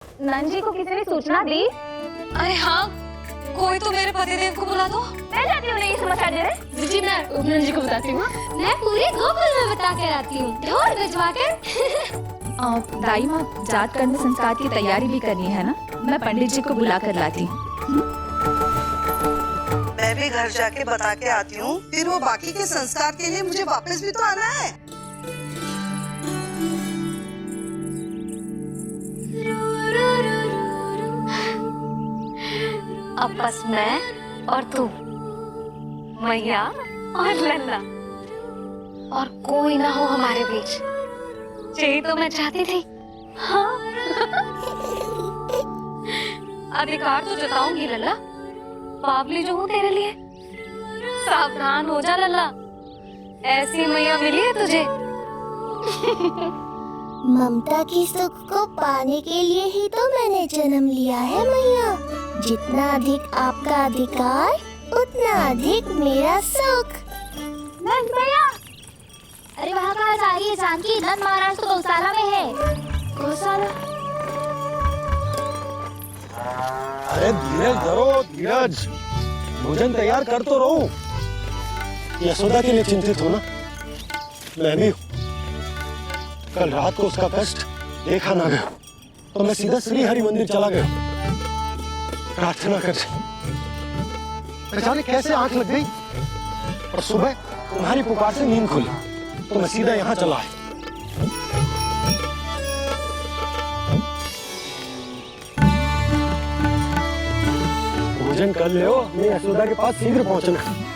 नंजी को किसी ने सूचना दी? अरे हाँ, कोई तो मेरे पतिदेव को बुला दो। मैं जाती हूँ, नहीं समाचार दे रहे। जी मैं नंजी को बताती हूँ। मैं पूरे गोकुल में बता कर आती हूँ, ढोल बजवा कर। दाई माँ, जात कर्म संस्कार की तैयारी भी करनी है ना, मैं पंडित जी को बुला कर लाती हूँ। मैं भी घर जाके बता के आती हूँ, फिर वो बाकी के संस्कार के लिए मुझे वापस भी तो आना है। अब बस मैं और तू, मैया और लल्ला, और कोई ना हो हमारे बीच। यही तो मैं चाहती थी। हाँ। अधिकार तो जताऊंगी लल्ला, बावली जो हूँ तेरे लिए। सावधान हो जा लल्ला, ऐसी मैया मिली है तुझे। ममता की सुख को पाने के लिए ही तो मैंने जन्म लिया है मैया। जितना अधिक आपका अधिकार, उतना अधिक मेरा सुख। नंद भैया, अरे वहाँ कहाँ जा रही है जानकी? नंद महाराज तो गौशाला में है। गौशाला? अरे धीरज धरो, धीरज। भोजन तैयार कर तो रहो। यशोदा के लिए चिंतित हो ना? मैं भी हूँ। कल रात को उसका कष्ट देखा ना गया, तो मैं सीधा श्री हरि मंदिर चला गया प्रार्थना कर। न जाने कैसे आंख लग गई, और सुबह तुम्हारी पुकार से नींद खुली, तो मैं सीधा यहाँ चला आया। भोजन कर ले, हमें यशोदा के पास शीघ्र पहुंचना है।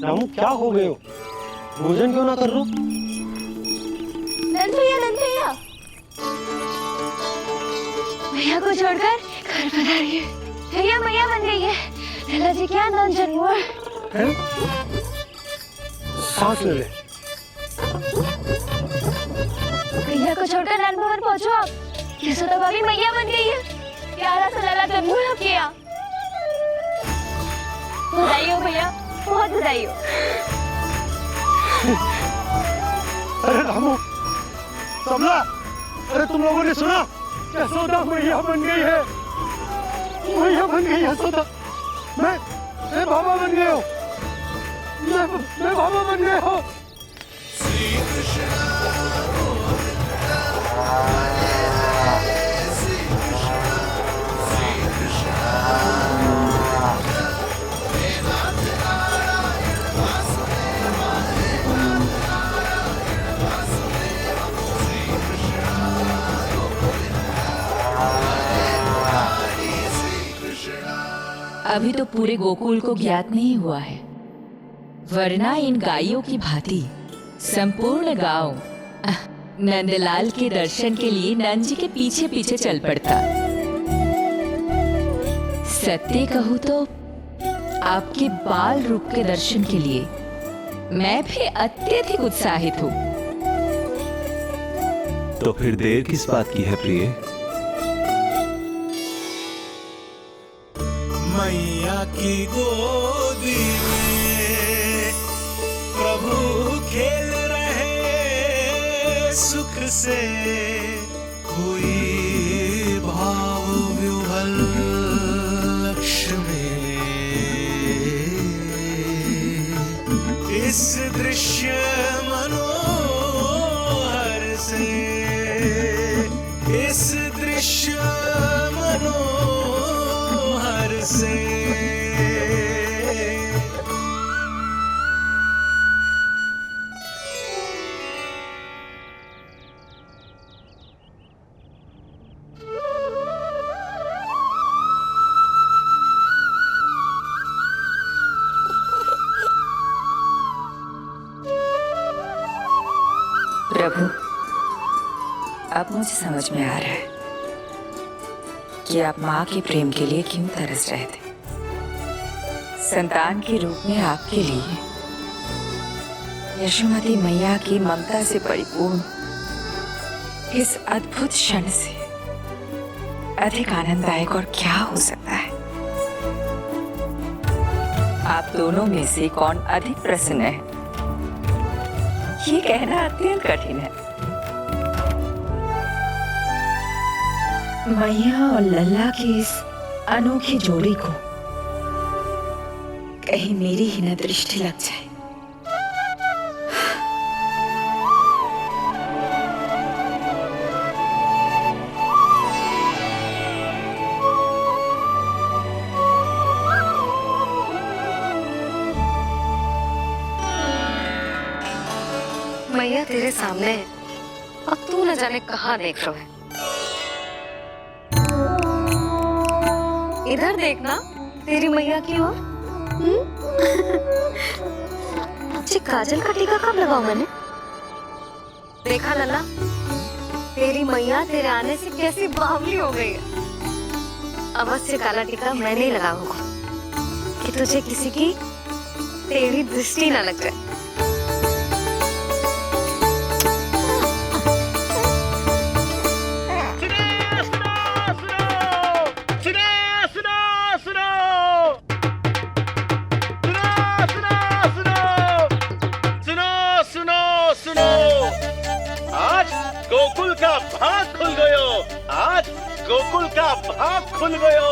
रामू, क्या हो गए हो? भोजन क्यों ना कर लो? नंद भैया, नंद भैया, भैया को छोड़कर घर पधारी है। भैया मैया बन गई है। लल्ला जी क्या नंद जन्म हैं? सांस ले ले। भैया को छोड़कर नंद भवन पहुंचो आप। यशोदा भाभी मैया बन गई है। प्यारा सा लल्ला जन्म हुआ किया। बधाई हो भैया, बहुत बधाई हो। अरे रामू, सबला, अरे तुम लोगों ने सुना? यशोदा मैया बन गई है। मैया बन गई यशोदा। मैं बाबा बन गया हूँ। मैं बाबा बन गया हूँ। अभी तो पूरे गोकुल को ज्ञात नहीं हुआ है, वरना इन गायों की भांति संपूर्ण गांव नंदलाल के दर्शन के लिए नंद जी के पीछे पीछे चल पड़ता। सत्य कहूँ तो आपके बाल रूप के दर्शन के लिए मैं भी अत्यधिक उत्साहित हूँ। तो फिर देर किस बात की है प्रिय? मैया की गोदी में प्रभु खेल रहे सुख से, कोई भाव व्यूहल लक्ष्य में। इस दृश्य मनोहर से, इस दृश्य मनोहर से। प्रभु, अब मुझे समझ में आ रहा है कि आप माँ के प्रेम के लिए क्यों तरस रहे थे। संतान के रूप में आपके लिए यशोमती मैया की ममता से परिपूर्ण इस अद्भुत क्षण से अधिक आनंददायक और क्या हो सकता है। आप दोनों में से कौन अधिक प्रसन्न है? ये कहना अत्यंत कठिन है। मैया और लल्ला की इस अनोखी जोड़ी को कहीं मेरी ही न दृष्टि लग जाए। मैया तेरे सामने है, अब तू न जाने कहाँ देख रहा है। इधर देखना तेरी मैया की ओर। अच्छी काजल का टीका कब लगाऊं मैंने? देखा लल्ला, तेरी मैया तेरे आने से कैसी बावली हो गई है। अवश्य काला टीका मैंने ही लगाया होगा कि तुझे किसी की तेरी दृष्टि न लग जाए। गोकुल का भाग खुल गयो। आज गोकुल का भाग खुल गयो,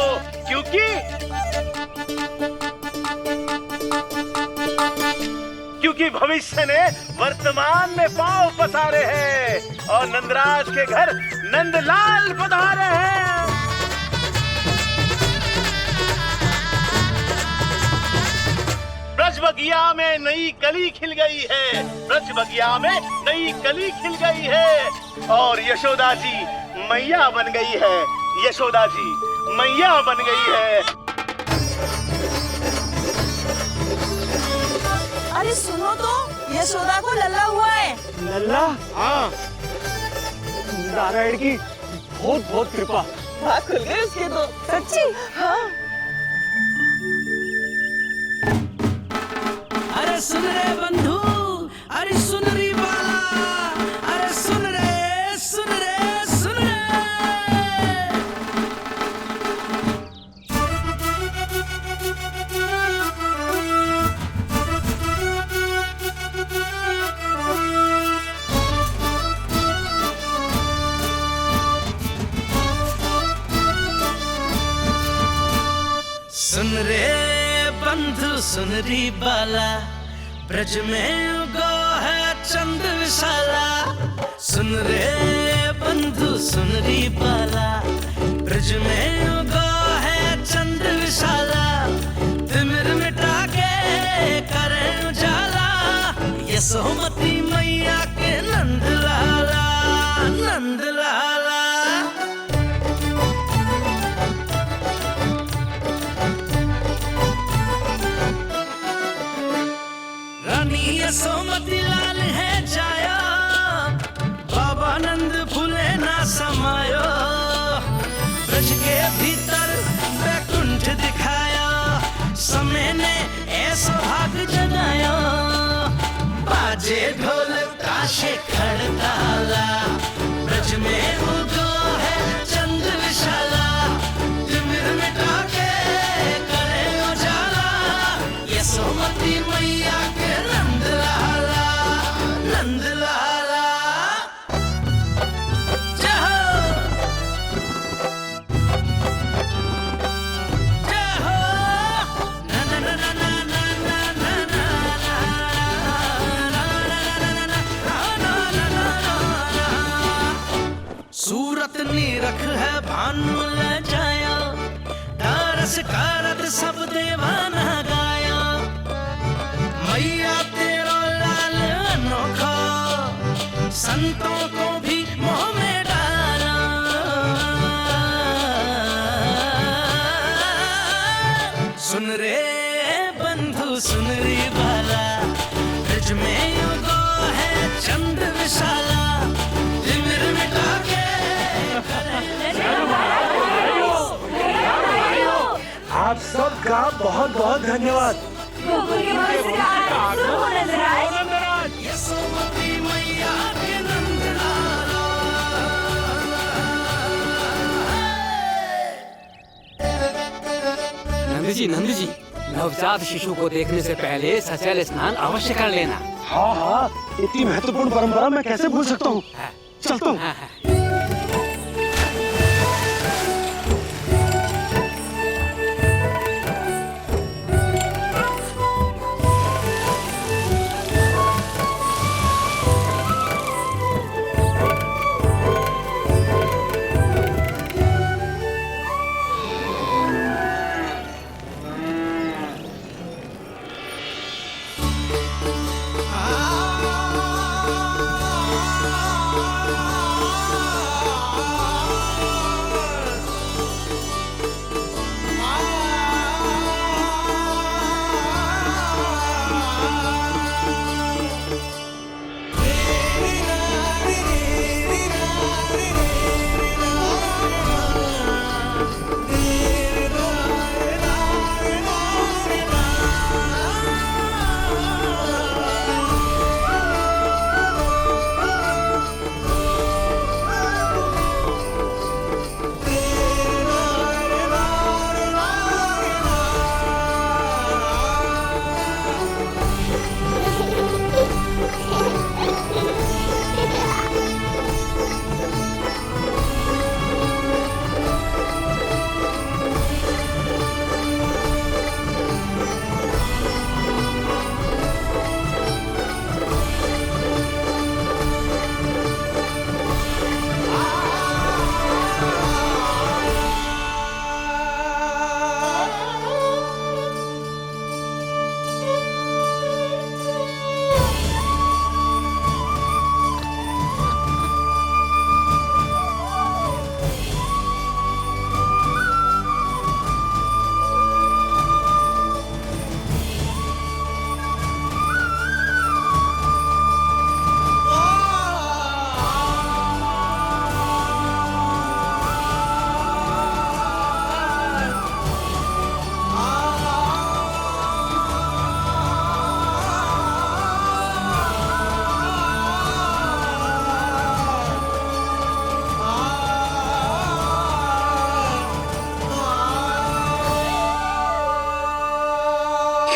क्योंकि भविष्य ने वर्तमान में पांव पसारे हैं और नंदराज के घर नंदलाल पधारे हैं। ब्रज बगिया में नई कली खिल गई है, ब्रज बगिया में नई कली खिल गई है और यशोदा जी मैया बन गई है। यशोदा जी मैया बन गई है। अरे सुनो तो, यशोदा को लल्ला हुआ है। लल्ला? हाँ, नारायण की बहुत बहुत कृपा। भाग खुल गए उसके तो। सच्ची? हाँ। अरे सुन रे बंधु, अरे सुन री बाला, अरे सुन रे, सुन रे, सुन रे। सुन रे बंधु, सुन री बाला, ब्रज में उगो है चंद विशाला। सुन रे बंधु, सुन री बाला, ब्रज में उगो है चंद विशाला। तिमिर मिटा के करे उजाला, यशोमती मैया के नंद लाला, नंद लाला। यशोमती लाल है जाया, बाबा नंद फूले ना समायो। ब्रज के भीतर बैकुंठ दिखाया, समय ने ऐसा भाग जगाया। बाजे ढोल ताशे खड़ताला, ब्रज में उगो है चंद विशाला। तिमिर मिटा के करे उजाला, यशोमती मैया के नंद लाला, नंद लाला। जय हो, जय हो। ना ना ना ना ना ना ना ना ना ना ना ना। सूरत निरख है भानु ले जाया, दारस कारत सब देवाना गाया। मैया तेरा लाल अनोखा, संतों को भी मोह में डाला। सुन रे बंधु, सुन रे बाला, ब्रज में उगो है चंद विशाला। तिमिर मिटा के आप सबका बहुत बहुत धन्यवाद। यशोमती मैया के नंद लाला। नंद जी, नंद जी, नवजात शिशु को देखने से पहले सचल स्नान अवश्य कर लेना। हाँ हाँ, इतनी महत्वपूर्ण परंपरा मैं कैसे भूल सकता हूँ। चलता हूँ।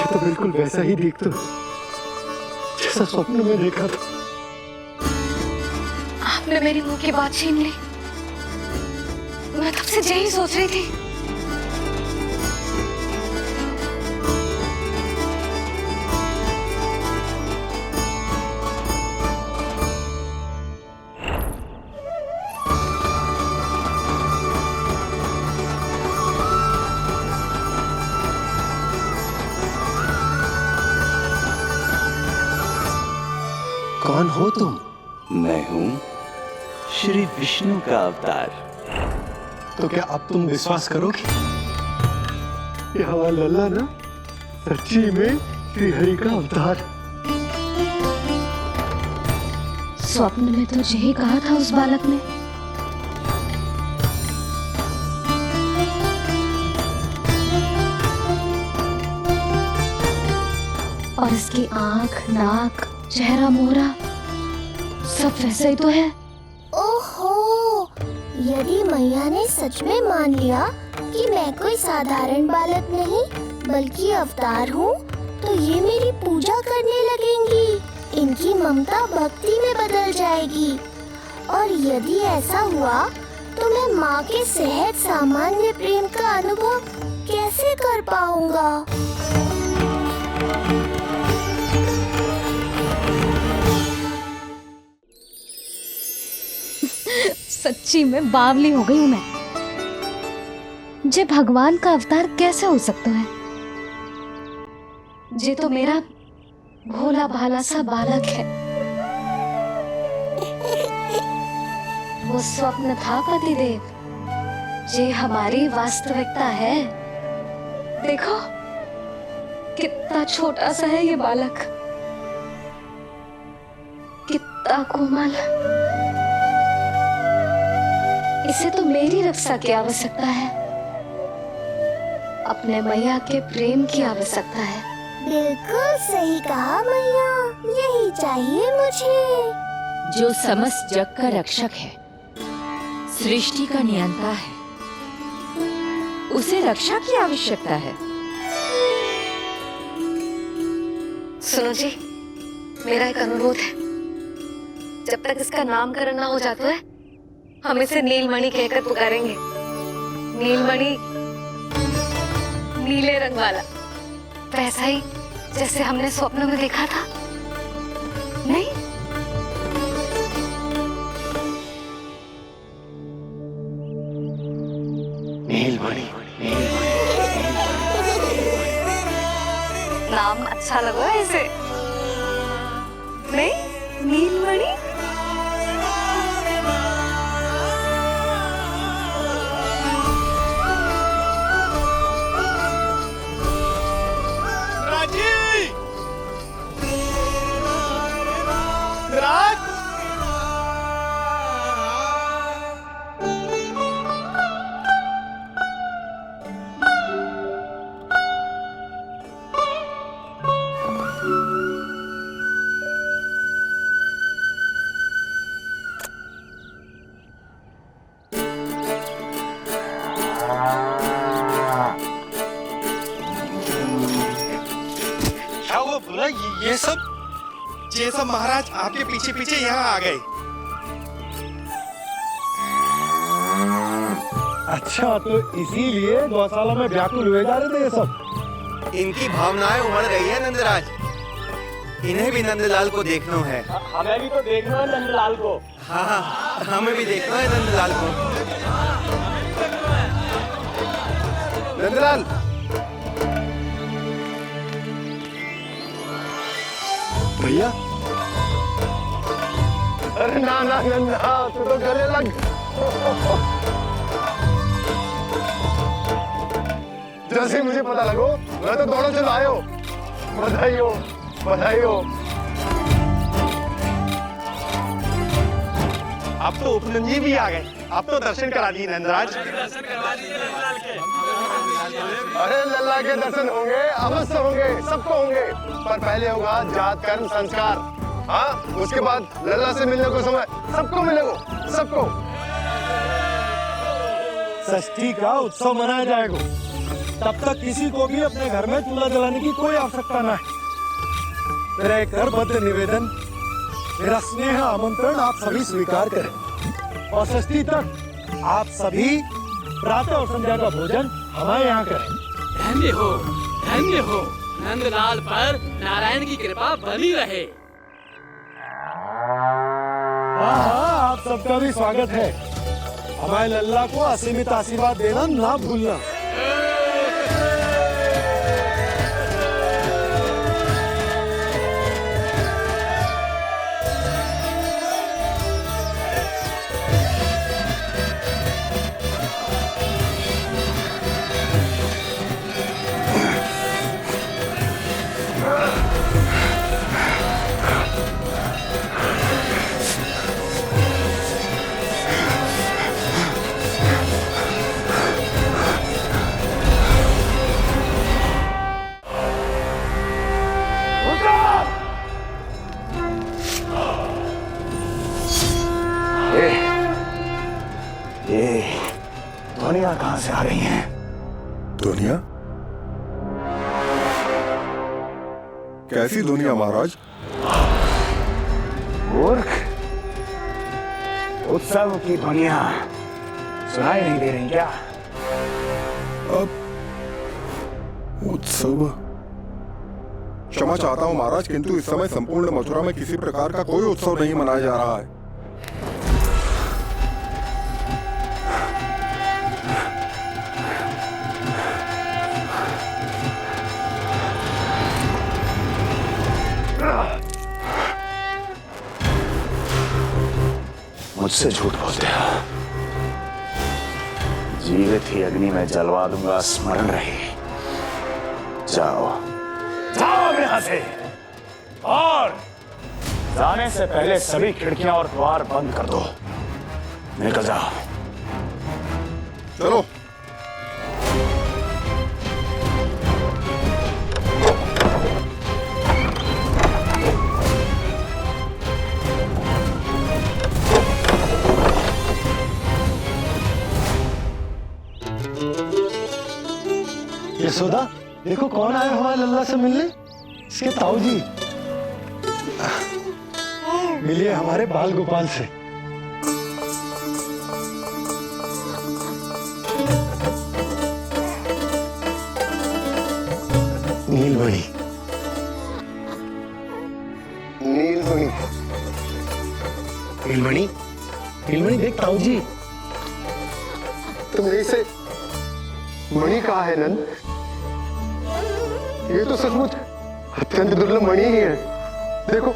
तो बिल्कुल वैसा ही दिखता जैसा स्वप्न में देखा था। आपने मेरी मुंह की बात छीन ली। मैं कब से यही सोच रही थी। कौन हो तुम? मैं हूँ श्री विष्णु का अवतार। तो क्या अब तुम विश्वास करोगे? ये हमारा लल्ला ना सच्ची में श्री हरि का अवतार। स्वप्न में तो यही कहा था उस बालक ने। और इसकी आंख, नाक, चेहरा, मोहरा सब वैसा ही तो है। ओहो, यदि मैया ने सच में मान लिया कि मैं कोई साधारण बालक नहीं बल्कि अवतार हूँ, तो ये मेरी पूजा करने लगेंगी। इनकी ममता भक्ति में बदल जाएगी। और यदि ऐसा हुआ तो मैं माँ के सहज सामान्य प्रेम का अनुभव कैसे कर पाऊंगा? सच्ची में बावली हो गई हूँ मैं। जे भगवान का अवतार कैसे हो सकता है? जे तो मेरा भोला भाला सा बालक है। वो स्वप्न था पतिदेव, जे हमारी वास्तविकता है। देखो कितना छोटा सा है ये बालक, कितना कोमल। इसे तो मेरी रक्षा की आवश्यकता है, अपने मैया के प्रेम की आवश्यकता है। बिल्कुल सही कहा मैया, यही चाहिए मुझे। जो समस्त जग का रक्षक है, सृष्टि का नियंता है, उसे रक्षा की आवश्यकता है। सुनो जी, मेरा एक अनुरोध है, जब तक इसका नामकरण ना हो जाता है हम इसे नीलमणि कहकर पुकारेंगे। नीलमणि नीले रंग वाला, वैसा ही जैसे हमने स्वप्न में देखा था। नहीं? नीलमणि। नाम अच्छा लगा है इसे? नहीं? नीलमणि? ये सब महाराज आपके पीछे पीछे यहाँ आ गए। अच्छा, तो इसीलिए गौशाला में व्याकुल हुए जा रहे थे ये सब। इनकी भावनाएं उमड़ रही है नंदराज। इन्हें भी नंदलाल को देखना है। हमें भी तो देखना है नंदलाल को। हाँ, हमें भी देखना है नंदलाल को। नंदलाल, भैया। अरे ना ना नंदा, तू तो गले लग। जैसे ही मुझे पता लगो मैं तो दौड़ो चलो आयो। बधाई हो, बधाई हो। अब तो उपनंद जी भी आ गए। अब तो दर्शन करा दिए नंदराज। अरे लल्ला के दर्शन होंगे, अवश्य होंगे, सबको होंगे, पर पहले होगा जात कर्म संस्कार। हाँ, उसके बाद लल्ला से मिलने को समय सबको मिलेगा, सबको। षष्ठी का उत्सव मनाया जाएगा। तब तक किसी को भी अपने घर में चूल्हा जलाने की कोई आवश्यकता न है। मेरा एक करबद्ध निवेदन, मेरा स्नेह आमंत्रण आप सभी स्वीकार करें और षष्ठी तक आप सभी प्रातः और संध्या का भोजन हमारे यहाँ करें। धन्य हो नंदलाल पर नारायण की कृपा बनी रहे। हाँ, आप सबका भी स्वागत है। हमारे लल्ला को असीमित आशीर्वाद देना ना भूलना। दुनिया कहां से आ रही है? दुनिया? कैसी दुनिया महाराज? मूर्ख, उत्सव की दुनिया सुनाई नहीं दे रही क्या? अब उत्सव? क्षमा चाहता हूं महाराज, किंतु इस समय संपूर्ण मथुरा में किसी प्रकार का कोई उत्सव नहीं मनाया जा रहा है। मुझसे झूठ बोलते हो। जीवित ही अग्नि में जलवा दूंगा, स्मरण रहे। जाओ जाओ यहाँ से, और जाने से पहले सभी खिड़कियां और द्वार बंद कर दो। निकल जाओ। चलो। यशोदा, देखो कौन आया हमारे लल्ला से मिलने। इसके ताऊ जी मिलिए हमारे बाल गोपाल से। नीलमणि, नीलमणि, नीलमणि, नीलमणि देख ताऊ जी। तुमने इसे मणि कहा है नंद? ये तो सचमुच अत्यंत दुर्लभ मणि ही है। देखो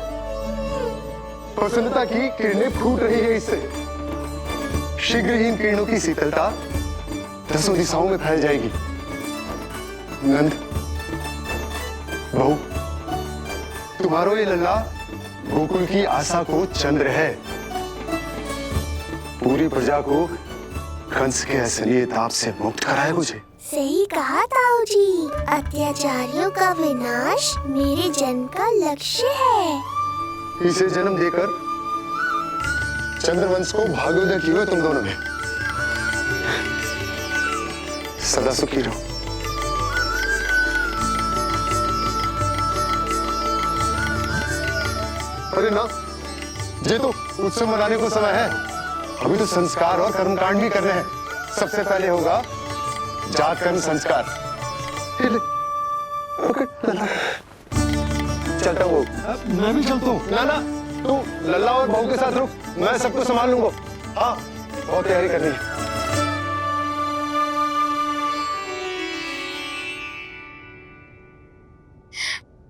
प्रसन्नता की किरणें फूट रही है इससे। शीघ्र ही इन किरणों की शीतलता दसों दिशाओं में फैल जाएगी। नंद बहू, तुम्हारो ये लल्ला गोकुल की आशा को चंद्र है। पूरी प्रजा को कंस के असली ताप से मुक्त कराए मुझे। सही कहा ताऊ जी, अत्याचारियों का विनाश मेरे जन्म का लक्ष्य है। इसे जन्म देकर चंद्रवंश को भाग्योदय किए तुम दोनों ने। सदा सुखी रहो। अरे ना, ये तो उत्सव मनाने को समय है। अभी तो संस्कार और कर्मकांड भी करने हैं। सबसे पहले होगा जात कर्म संस्कार। चलता हूँ। मैं भी चलता हूँ। ना ना, तू लल्ला और बहू के साथ रुक, मैं सबको संभाल लूंगा। हाँ, बहुत तैयारी करनी है।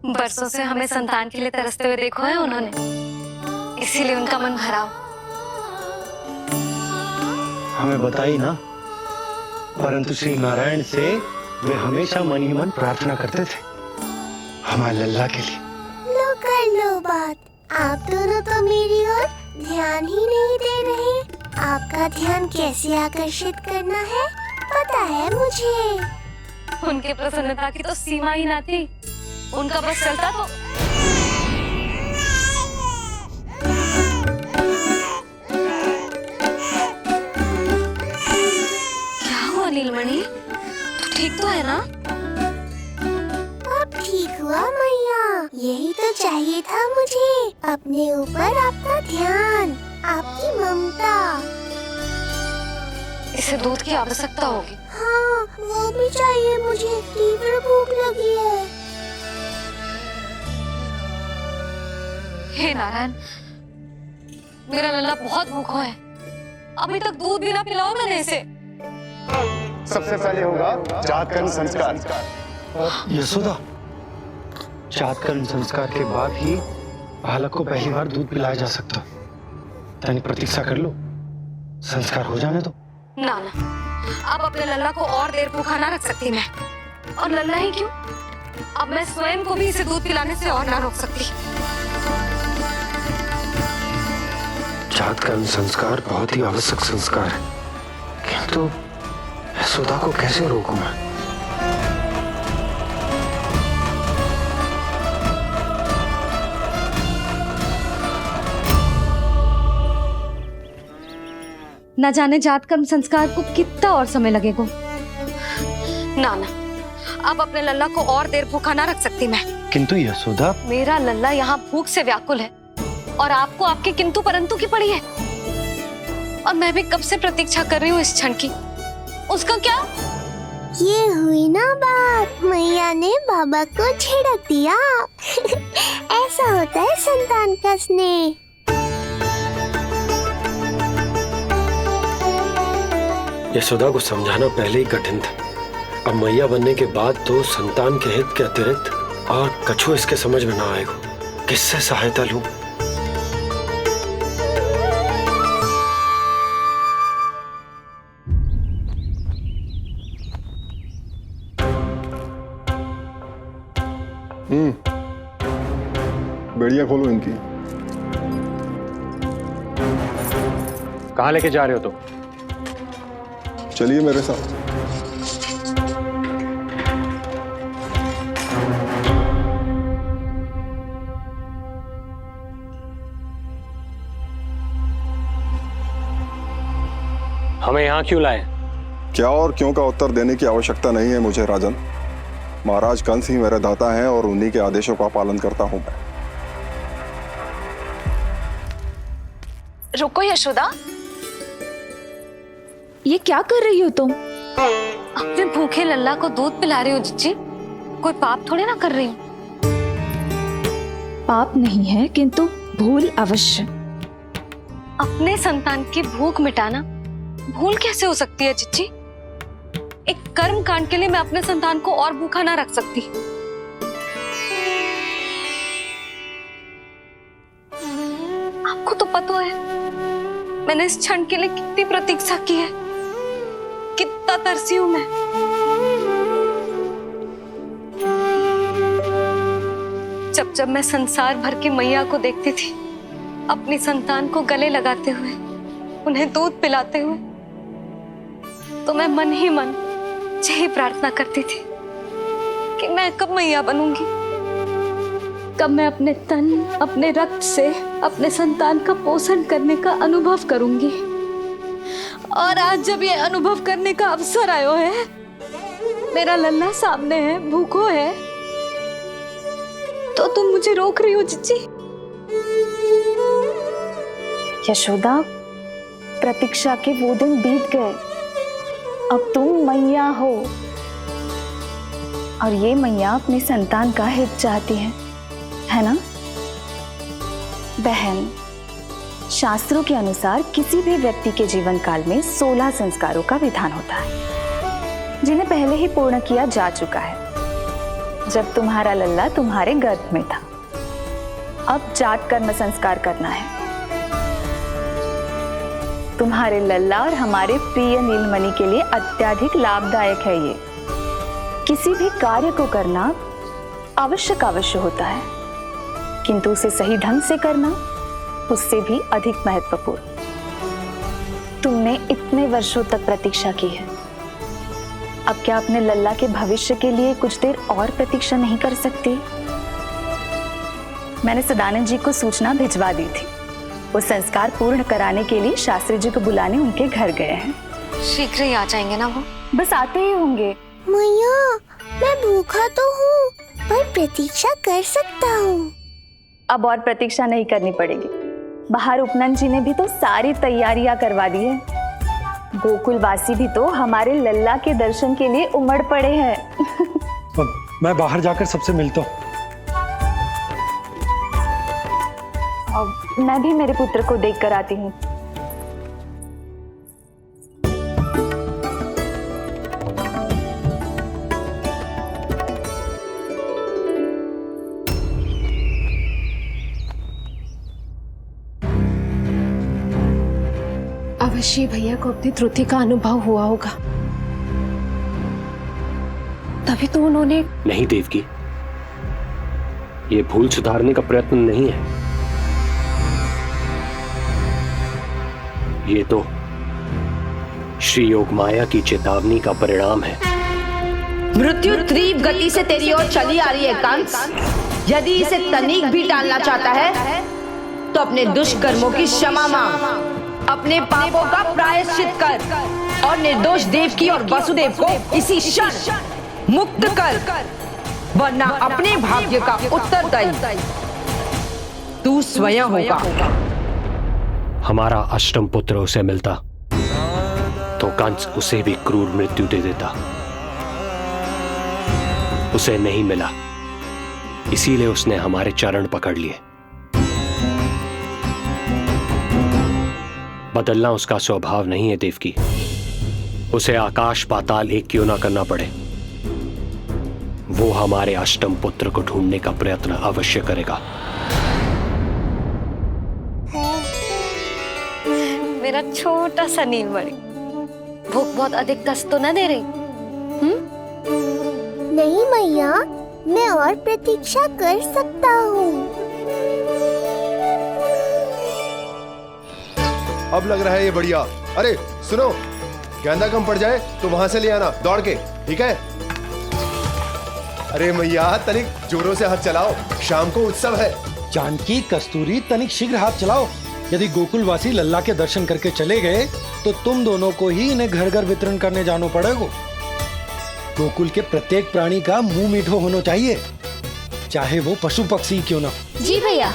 बरसों से हमें संतान के लिए तरसते हुए देखो है उन्होंने, इसीलिए उनका मन भरा। हमें बताई ना, परंतु श्री नारायण से वे हमेशा मन ही मन प्रार्थना करते थे हमारे लल्ला के लिए। लो कर लो बात। आप दोनों तो मेरी ओर ध्यान ही नहीं दे रहे। आपका ध्यान कैसे आकर्षित करना है पता है मुझे। उनके प्रसन्नता की तो सीमा ही ना थी। उनका बस चलता तो क्या हुआ नीलमणि, तू ठीक तो है ना? अब ठीक हुआ मैया, यही तो चाहिए था मुझे। अपने ऊपर आपका ध्यान, आपकी ममता। इसे दूध की आवश्यकता होगी। हाँ, वो भी चाहिए मुझे। तीव्र भूख लगी है। हे नारायण, मेरा लल्ला बहुत भूखा है। अभी तक दूध भी ना पिलाओ मैंने इसे। सबसे पहले होगा जात कर्म संस्कार। यशोदा, जात कर्म संस्कार के बाद ही बालक को पहली बार दूध पिलाया जा सकता। तनिक प्रतीक्षा कर लो, संस्कार हो जाने दो। ना ना, अब अपने लल्ला को और देर भूखा ना रख सकती मैं। और लल्ला ही क्यों, अब मैं स्वयं को भी इसे दूध पिलाने से और ना रोक सकती। जात कर्म संस्कार बहुत ही आवश्यक संस्कार है, किंतु यशोदा को कैसे रोकूं मैं? न जाने जात कर्म संस्कार को कितना और समय लगेगा। ना ना, अब अपने लल्ला को और देर भूखा ना रख सकती मैं। किंतु यशोदा, मेरा लल्ला यहाँ भूख से व्याकुल है और आपको आपके किंतु परंतु की पड़ी है। और मैं भी कब से प्रतीक्षा कर रही हूँ इस क्षण की। उसका क्या? ये हुई ना बात, मैया ने बाबा को झिड़क दिया। ऐसा होता है संतान का स्नेह। यशोदा को समझाना पहले ही कठिन था। अब मैया बनने के बाद तो संतान के हित के अतिरिक्त और कछु इसके समझ में ना आएगा। किससे सहायता लूं? बढ़िया खोलो इनकी। कहाँ लेके जा रहे हो तुम? चलिए मेरे साथ। हमें यहाँ क्यों लाए? क्या और क्यों का उत्तर देने की आवश्यकता नहीं है मुझे राजन। महाराज कंस ही मेरे दाता हैं और उन्हीं के आदेशों का पालन करता हूं मैं। रुको यशोदा, ये क्या कर रही हो तुम? अपने भूखे लल्ला को दूध पिला रही हो जीजी। कोई पाप थोड़े ना कर रही हूँ। पाप नहीं है, किंतु भूल अवश्य। अपने संतान की भूख मिटाना भूल कैसे हो सकती है जीजी? एक कर्म कांड के लिए मैं अपने संतान को और भूखा ना रख सकती। आपको तो पता है मैंने इस क्षण के लिए कितनी प्रतीक्षा की है, कितना तरसी हूं मैं। जब मैं संसार भर की मैया को देखती थी अपनी संतान को गले लगाते हुए, उन्हें दूध पिलाते हुए, तो मैं मन ही मन यही प्रार्थना करती थी कि मैं कब मैया बनूंगी, कब मैं अपने तन अपने रक्त से अपने संतान का पोषण करने का अनुभव करूंगी। और आज जब ये अनुभव करने का अवसर आयो है, मेरा लल्ला सामने है, भूखो है, तो तुम मुझे रोक रही हो जीजी? यशोदा, प्रतीक्षा के वो दिन बीत गए। अब तुम मैया हो और ये मैया अपने संतान का हित चाहती है ना बहन? शास्त्रों के अनुसार किसी भी व्यक्ति के जीवन काल में 16 संस्कारों का विधान होता है, जिन्हें पहले ही पूर्ण किया जा चुका है जब तुम्हारा लल्ला तुम्हारे गर्भ में था। अब जात कर्म संस्कार करना है। तुम्हारे लल्ला और हमारे प्रिय नीलमणि के लिए अत्यधिक लाभदायक है ये। किसी भी कार्य को करना अवश्य होता है, किंतु उसे सही ढंग से करना उससे भी अधिक महत्वपूर्ण। तुमने इतने वर्षों तक प्रतीक्षा की है, अब क्या अपने लल्ला के भविष्य के लिए कुछ देर और प्रतीक्षा नहीं कर सकती? मैंने सदानंद जी को सूचना भिजवा दी थी। वो संस्कार पूर्ण कराने के लिए शास्त्री जी को बुलाने उनके घर गए हैं। शीघ्र ही आ जाएंगे ना वो? बस आते ही होंगे। मैया, मैं भूखा तो हूँ पर प्रतीक्षा कर सकता हूँ। अब और प्रतीक्षा नहीं करनी पड़ेगी। बाहर उपनंद जी ने भी तो सारी तैयारियां करवा दी है। गोकुलवासी भी तो हमारे लल्ला के दर्शन के लिए उमड़ पड़े हैं। मैं बाहर जाकर सबसे मिलता हूँ। मैं भी मेरे पुत्र को देख कर आती हूँ। अवश्य भैया को अपनी त्रुटि का अनुभव हुआ होगा, तभी तो उन्होंने। नहीं देवकी, ये भूल सुधारने का प्रयत्न नहीं है, ये तो श्री योग माया की चेतावनी का परिणाम है। मृत्यु तीव्र गति से तेरी ओर चली आ रही है कंस। यदि इसे तनिक भी टालना चाहता है तो अपने दुष्कर्मों की क्षमा मांग, अपने पापों का प्रायश्चित कर और निर्दोष देवकी और वसुदेव को इसी क्षण मुक्त कर, वरना अपने भाग्य का उत्तरदायी तू स्वयं होगा। हमारा अष्टम पुत्र उसे मिलता तो कंस उसे भी क्रूर मृत्यु दे देता। उसे नहीं मिला, इसीलिए उसने हमारे चरण पकड़ लिए। बदलना उसका स्वभाव नहीं है देवकी। उसे आकाश पाताल एक क्यों ना करना पड़े, वो हमारे अष्टम पुत्र को ढूंढने का प्रयत्न अवश्य करेगा। मेरा छोटा सा नीलमणि, भूख बहुत अधिक कष्ट तो न दे रही? नहीं मैया, मैं और प्रतीक्षा कर सकता हूँ। अब लग रहा है ये बढ़िया। अरे सुनो, गेंदा कम पड़ जाए तो वहां से ले आना दौड़ के, ठीक है? अरे मैया, तनिक जोरों से हाथ चलाओ, शाम को उत्सव है। जानकी, कस्तूरी, तनिक शीघ्र हाथ चलाओ। यदि गोकुलवासी लल्ला के दर्शन करके चले गए तो तुम दोनों को ही इन्हें घर घर वितरण करने जाना पड़ेगा। गोकुल के प्रत्येक प्राणी का मुंह मीठो होना चाहिए, चाहे वो पशु पक्षी क्यों ना। जी भैया।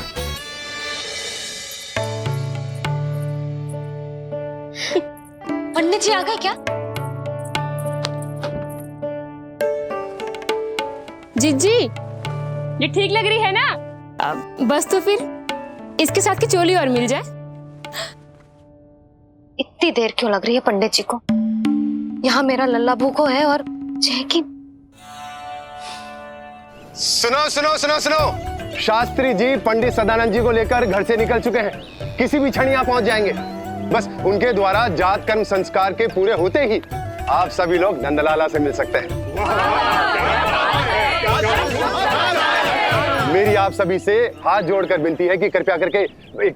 पंडित जी आ गए क्या? जीजी, ये ठीक लग रही है ना? बस तो फिर इसके साथ की चोली और मिल जाए। इतनी देर क्यों लग रही है पंडित जी को? यहाँ मेरा लल्ला भूखो है और जय की। सुनो सुनो सुनो सुनो, शास्त्री जी पंडित सदानंद जी को लेकर घर से निकल चुके हैं। किसी भी क्षण यहाँ पहुंच जाएंगे। बस उनके द्वारा जात कर्म संस्कार के पूरे होते ही आप सभी लोग नंदलाला से मिल सकते हैं। मेरी आप सभी से हाथ जोड़कर विनती है कि कृपया करके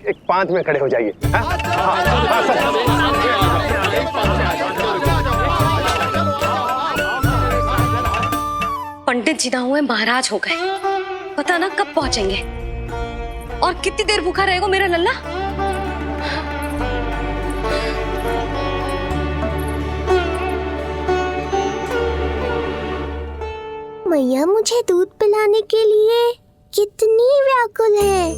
एक पांत में खड़े हो जाइए। पंडित जी ना हुए महाराज हो गए, पता ना कब पहुंचेंगे और कितनी देर भूखा रहेगा मेरा लल्ला। मैया मुझे दूध पिलाने के लिए कितनी व्याकुल है।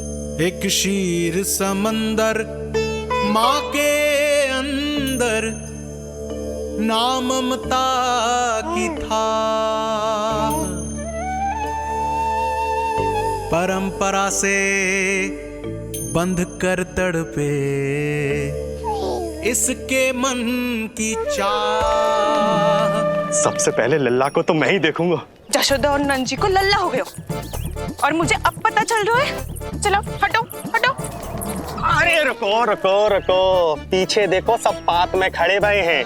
एक शीर समंदर माँ के अंदर, ना ममता की था, परंपरा से बंध कर तड़पे इसके मन की चाह। सबसे पहले लल्ला को तो मैं ही देखूंगा। जशोदा और नंद जी को लल्ला हो गए हो और मुझे अब पता चल रहा है। चलो हटो हटो। अरे रुको रुको रुको, पीछे देखो, सब पात में खड़े भये हैं।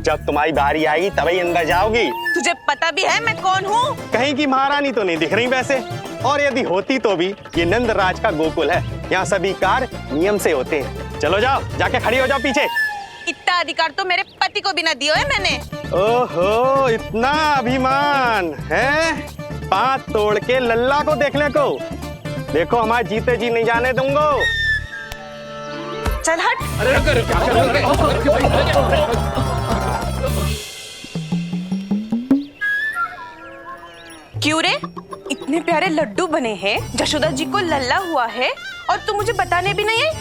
जब तुम्हारी बारी आएगी तभी अंदर जाओगी। तुझे पता भी है मैं कौन हूँ? कहीं की महारानी तो नहीं दिख रही वैसे, और यदि होती तो भी ये नंदराज का गोकुल है, यहाँ सभी कार्य नियम से होते हैं। चलो जाओ, जाके खड़ी हो जाओ पीछे। इतना अधिकार तो मेरे पति को भी ना दिया है मैंने। ओहो, इतना अभिमान है? पांव तोड़ के लल्ला को देखने को। देखो हमारे जीते जी नहीं जाने दूंगा। चल हट। क्यों रे, इतने प्यारे लड्डू बने हैं, जशोदा जी को लल्ला हुआ है और तू मुझे बताने भी नहीं है?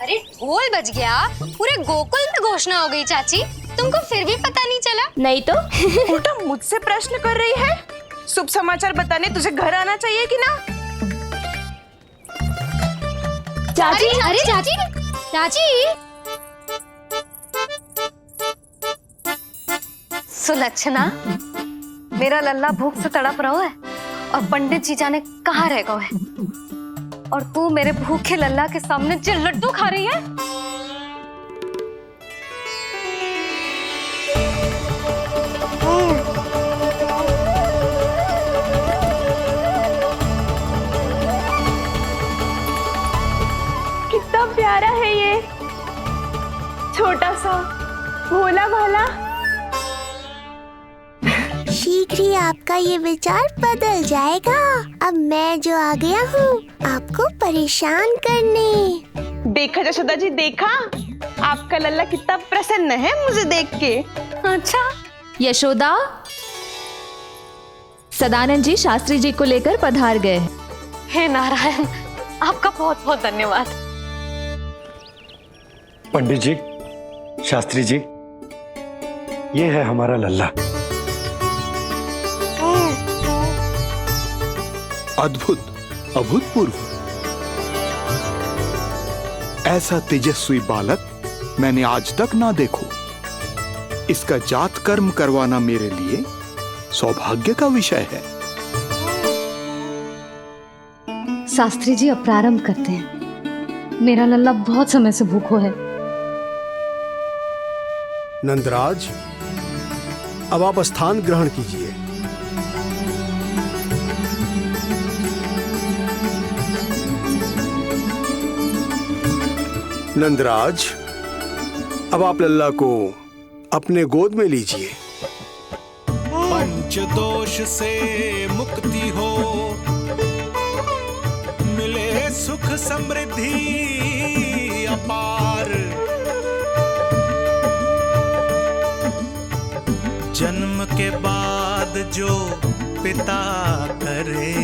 अरे ढोल बज गया, पूरे गोकुल में घोषणा हो गई चाची, तुमको फिर भी पता नहीं चला? नहीं तो उल्टा मुझसे प्रश्न कर रही है। शुभ समाचार बताने तुझे घर आना चाहिए कि ना? चाची, अरे चाची, चाची। सुलक्षणा, मेरा लल्ला भूख से तड़प रहा है और पंडित जी जाने कहाँ रह गए हैं, और तू मेरे भूखे लल्ला के सामने जो लड्डू खा रही है। कितना प्यारा है ये, छोटा सा भोला भाला। शीघ्र ही आपका ये विचार बदल जाएगा। अब मैं जो आ गया हूँ आपको परेशान करने। देखा जशोदा जी, देखा आपका लल्ला कितना प्रसन्न है मुझे देख के। अच्छा यशोदा, सदानंद जी शास्त्री जी को लेकर पधार गए। हे नारायण, आपका बहुत बहुत धन्यवाद। पंडित जी, शास्त्री जी, ये है हमारा लल्ला। अद्भुत, अभूतपूर्व। ऐसा तेजस्वी बालक मैंने आज तक ना देखो। इसका जात कर्म करवाना मेरे लिए सौभाग्य का विषय है। शास्त्री जी अब प्रारंभ करते हैं। मेरा लल्ला बहुत समय से भूखो है। नंदराज, अब आप स्थान ग्रहण कीजिए। नंदराज, अब आप लल्ला को अपने गोद में लीजिए। पंच दोष से मुक्ति हो, मिले सुख समृद्धि अपार। जन्म के बाद जो पिता करे,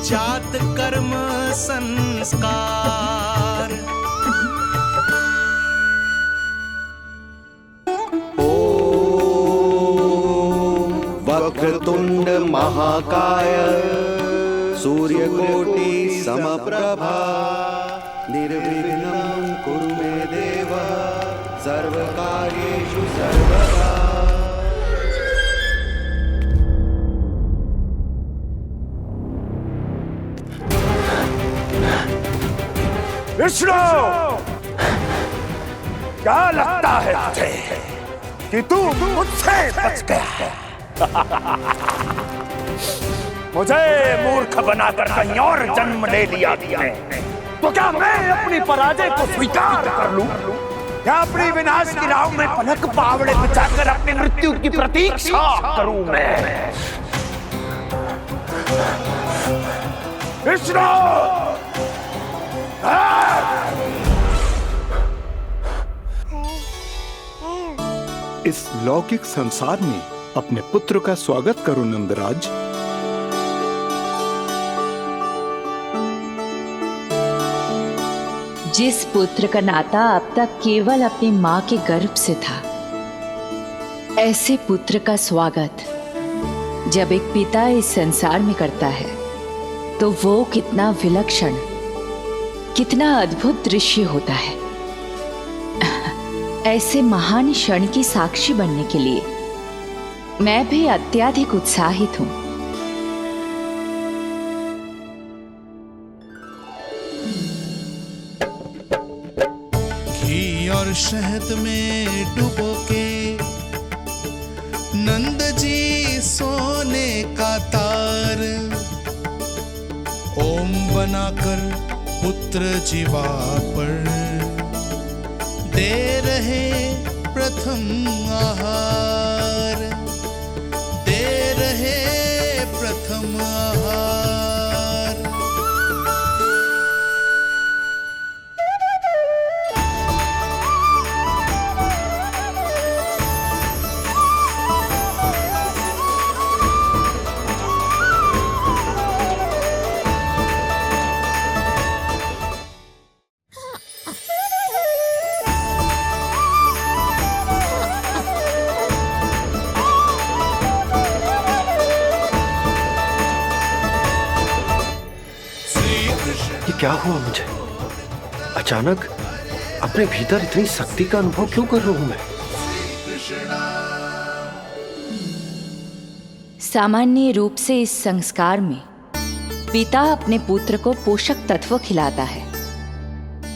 जात कर्म संस्कार। वक्रतुंड महाकाय सूर्यकोटि समप्रभा निर्विघ्नं कुरु मे देव सर्वकार्येषु सर्वदा। विष्णु, क्या लगता है तुझे कि तू मुझसे बच गया है? मुझे मूर्ख बनाकर कहीं और जन्म ले लिया तुमने, तो क्या मैं अपनी पराजय को स्वीकार कर लूं? क्या अपनी विनाश की राह में पलक पावड़े बिछाकर अपनी मृत्यु की प्रतीक्षा करूं मैं? विष्णु, इस लौकिक संसार में अपने पुत्र का स्वागत करो नंदराज। जिस पुत्र का नाता अब तक केवल अपनी माँ के गर्भ से था, ऐसे पुत्र का स्वागत जब एक पिता इस संसार में करता है तो वो कितना विलक्षण, कितना अद्भुत दृश्य होता है। ऐसे महान क्षण की साक्षी बनने के लिए मैं भी अत्यधिक उत्साहित हूँ। घी और शहद में डुबो के नंद जी सोने का तार, ओम बनाकर पुत्र जीवा पर दे रहे प्रथम आहार, दे रहे प्रथम आहार। क्या हुआ मुझे? अचानक अपने भीतर इतनी शक्ति का अनुभव क्यों कर रहा हूं मैं? सामान्य रूप से इस संस्कार में पिता अपने पुत्र को पोषक तत्व खिलाता है।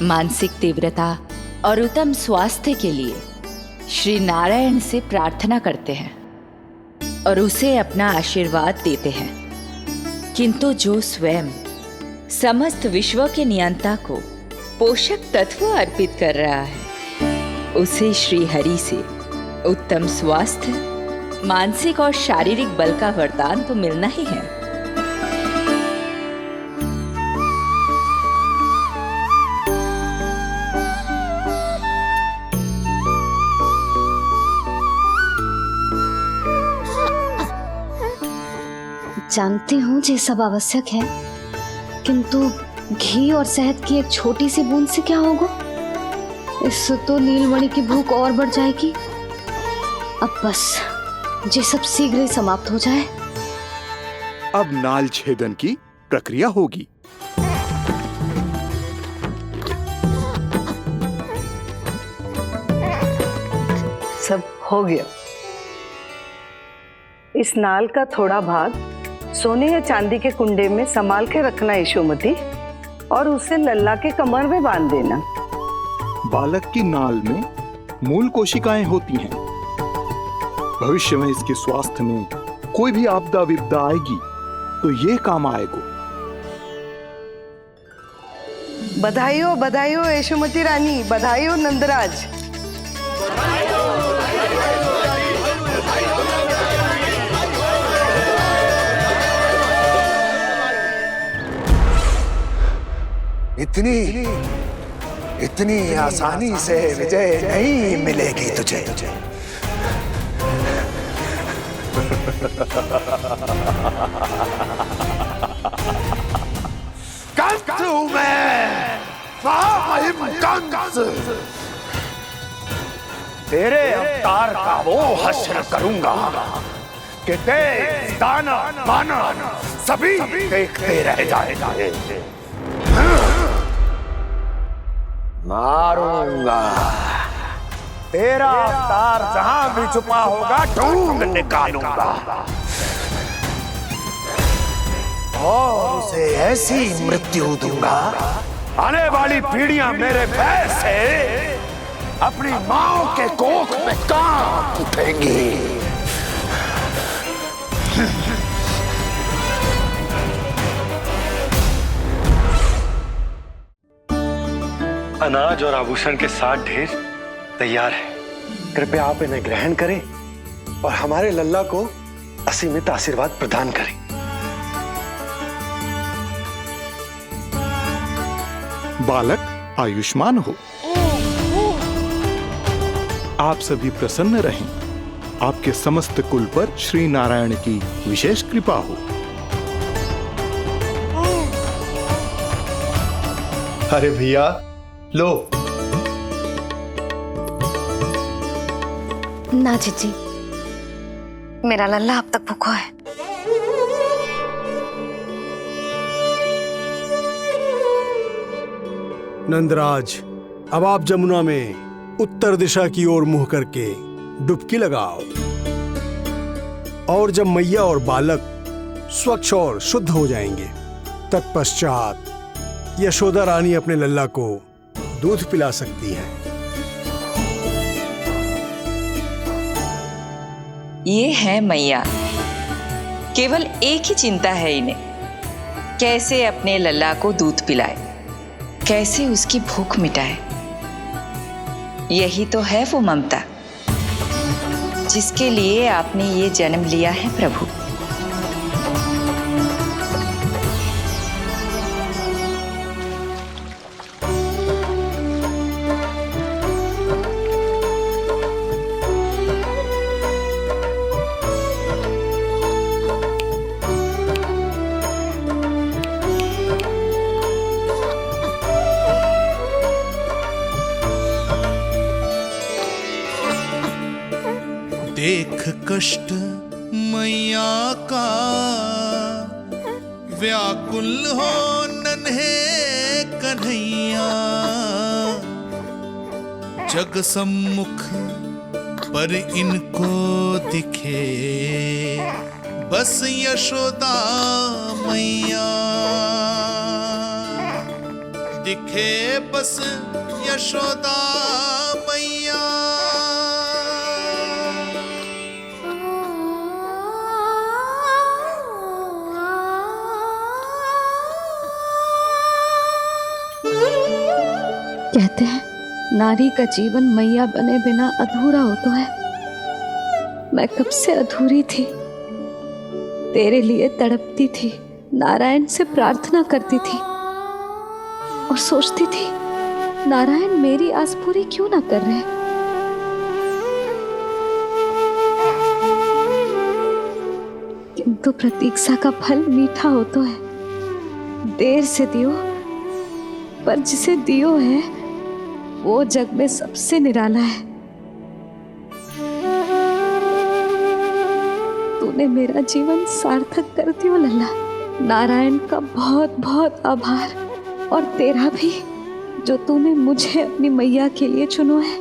मानसिक तीव्रता और उत्तम स्वास्थ्य के लिए श्री नारायण से प्रार्थना करते हैं और उसे अपना आशीर्वाद देते हैं। किंतु जो स्वयं समस्त विश्व के नियंता को पोषक तत्व अर्पित कर रहा है, उसे श्री हरि से उत्तम स्वास्थ्य, मानसिक और शारीरिक बल का वरदान तो मिलना ही है। जानती हूँ ये सब आवश्यक है, किंतु घी और शहद की एक छोटी सी बूंद से क्या होगा? इससे तो नीलमणि की भूख और बढ़ जाएगी। अब बस ये सब शीघ्र ही समाप्त हो जाए। अब नाल छेदन की प्रक्रिया होगी। सब हो गया। इस नाल का थोड़ा भाग सोने या चांदी के कुंडे में संभाल के रखना यशोमती, और उसे लल्ला के कमर में बांध देना। बालक की नाल में मूल कोशिकाएं होती हैं। भविष्य में इसके स्वास्थ्य में कोई भी आपदा विपदा आएगी तो ये काम आएगा। बधाई हो यशोमती रानी, बधाई हो नंदराज। इतनी आसानी से विजय नहीं मिलेगी तुझे। कंस हूं मैं, महामहिम कंस। तेरे अवतार का वो हश्र करूंगा कि देश, दाना, मानव सभी देखते रह जाएंगे। मारूंगा, तेरा अवतार जहां भी छुपा होगा ढूंढ निकालूंगा और उसे ऐसी मृत्यु दूंगा, आने वाली पीढ़ियां मेरे भय से अपनी मां के कोख में कांप उठेंगी। अनाज और आभूषण के साथ ढेर तैयार है। कृपया आप इन्हें ग्रहण करें और हमारे लल्ला को असीमित आशीर्वाद प्रदान करें। बालक आयुष्मान हो। आप सभी प्रसन्न रहें। आपके समस्त कुल पर श्री नारायण की विशेष कृपा हो। अरे भैया लो। ना जीजी, मेरा लल्ला अब तक भूखा है। नंदराज, अब आप जमुना में उत्तर दिशा की ओर मुंह करके डुबकी लगाओ और जब मैया और बालक स्वच्छ और शुद्ध हो जाएंगे तत्पश्चात यशोदा रानी अपने लल्ला को दूध पिला सकती है। ये है मैया, केवल एक ही चिंता है इन्हें, कैसे अपने लल्ला को दूध पिलाए, कैसे उसकी भूख मिटाए। यही तो है वो ममता जिसके लिए आपने ये जन्म लिया है प्रभु। देख कष्ट मैया का, व्याकुल हो नन्हे कन्हैया। जग सम्मुख पर इनको दिखे बस यशोदा मैया, दिखे बस यशोदा मैया। कहते हैं नारी का जीवन मैया बने बिना अधूरा होता है। मैं कब से अधूरी थी, तेरे लिए तड़पती थी, नारायण से प्रार्थना करती थी और सोचती थी नारायण मेरी आस पूरी क्यों ना कर रहे। किंतु प्रतीक्षा का फल मीठा होता है। देर से दियो पर जिसे दियो है वो जग में सबसे निराला है। तूने मेरा जीवन सार्थक कर दियो लल्ला। नारायण का बहुत बहुत आभार और तेरा भी, जो तूने मुझे अपनी मैया के लिए चुनो है।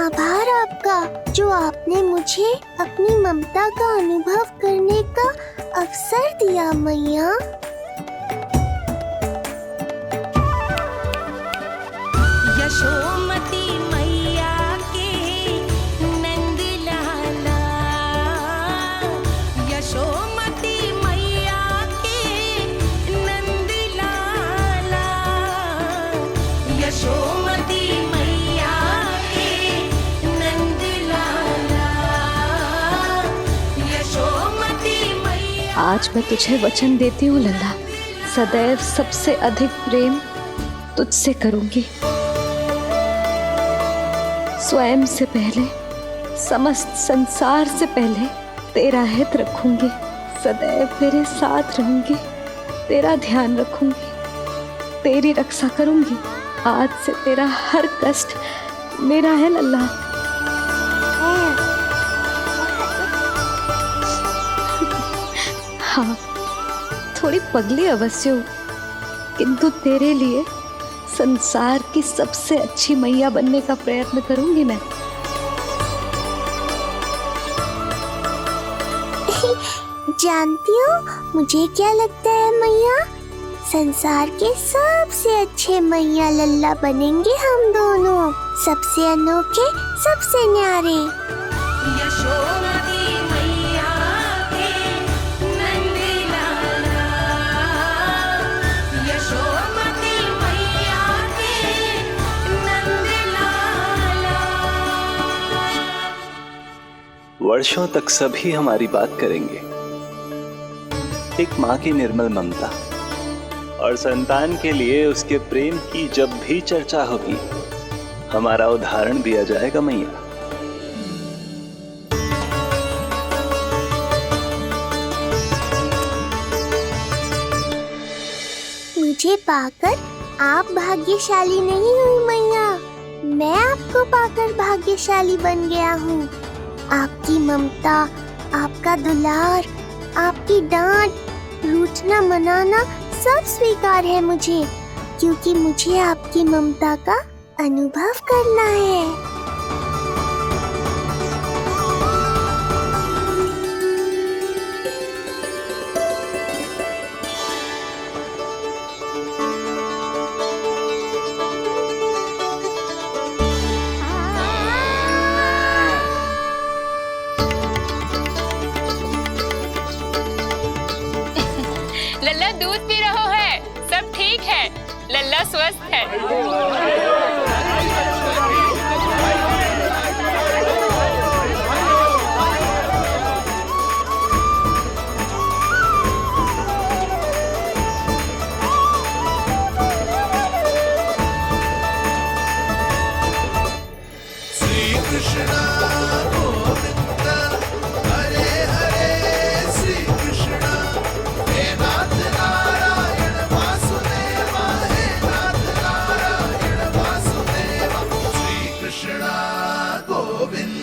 आभार आपका, जो आपने मुझे अपनी ममता का अनुभव करने का अवसर दिया मैया। यशोमती मैया के नंद लाला, यशोमती मैया के नंद लाला, यशोमती मैया के नंद लाला, यशोमती मैया। आज मैं तुझे वचन देती हूँ लल्ला, सदैव सबसे अधिक प्रेम तुझसे करूंगी। स्वयं से पहले, समस्त संसार से पहले तेरा हित रखूंगी, सदैव तेरे साथ रहूंगी, तेरा ध्यान रखूंगी, तेरी रक्षा करूंगी। आज से तेरा हर कष्ट मेरा है लल्ला। हाँ, थोड़ी पगली अवश्य हूँ, किंतु तेरे लिए संसार की सबसे अच्छी मैया बनने का प्रयत्न करूंगी मैं। जानती हो मुझे क्या लगता है मैया? संसार के सबसे अच्छे मैया लल्ला बनेंगे हम दोनों, सबसे अनोखे, सबसे न्यारे। यशोमती मैया के नंद लाला, यशोमती मैया के नंद लाला। वर्षों तक सभी हमारी बात करेंगे। एक माँ की निर्मल ममता और संतान के लिए उसके प्रेम की जब भी चर्चा होगी, हमारा उदाहरण दिया जाएगा मैया। मुझे पाकर आप भाग्यशाली नहीं हुई मैया, मैं आपको पाकर भाग्यशाली बन गया हूँ। आपकी ममता, आपका दुलार, आपकी डांट, रूठना मनाना सब स्वीकार है मुझे, क्योंकि मुझे आपकी ममता का अनुभव करना है। लल्ला दूध पी रहा है, सब ठीक है, लल्ला स्वस्थ है। श्री कृष्ण गोविंद हरे हरे, श्री कृष्ण हे नाथ नारायण वासुदेवा, हे नाथ नारायण वासुदेवा, श्री कृष्ण गोविंद।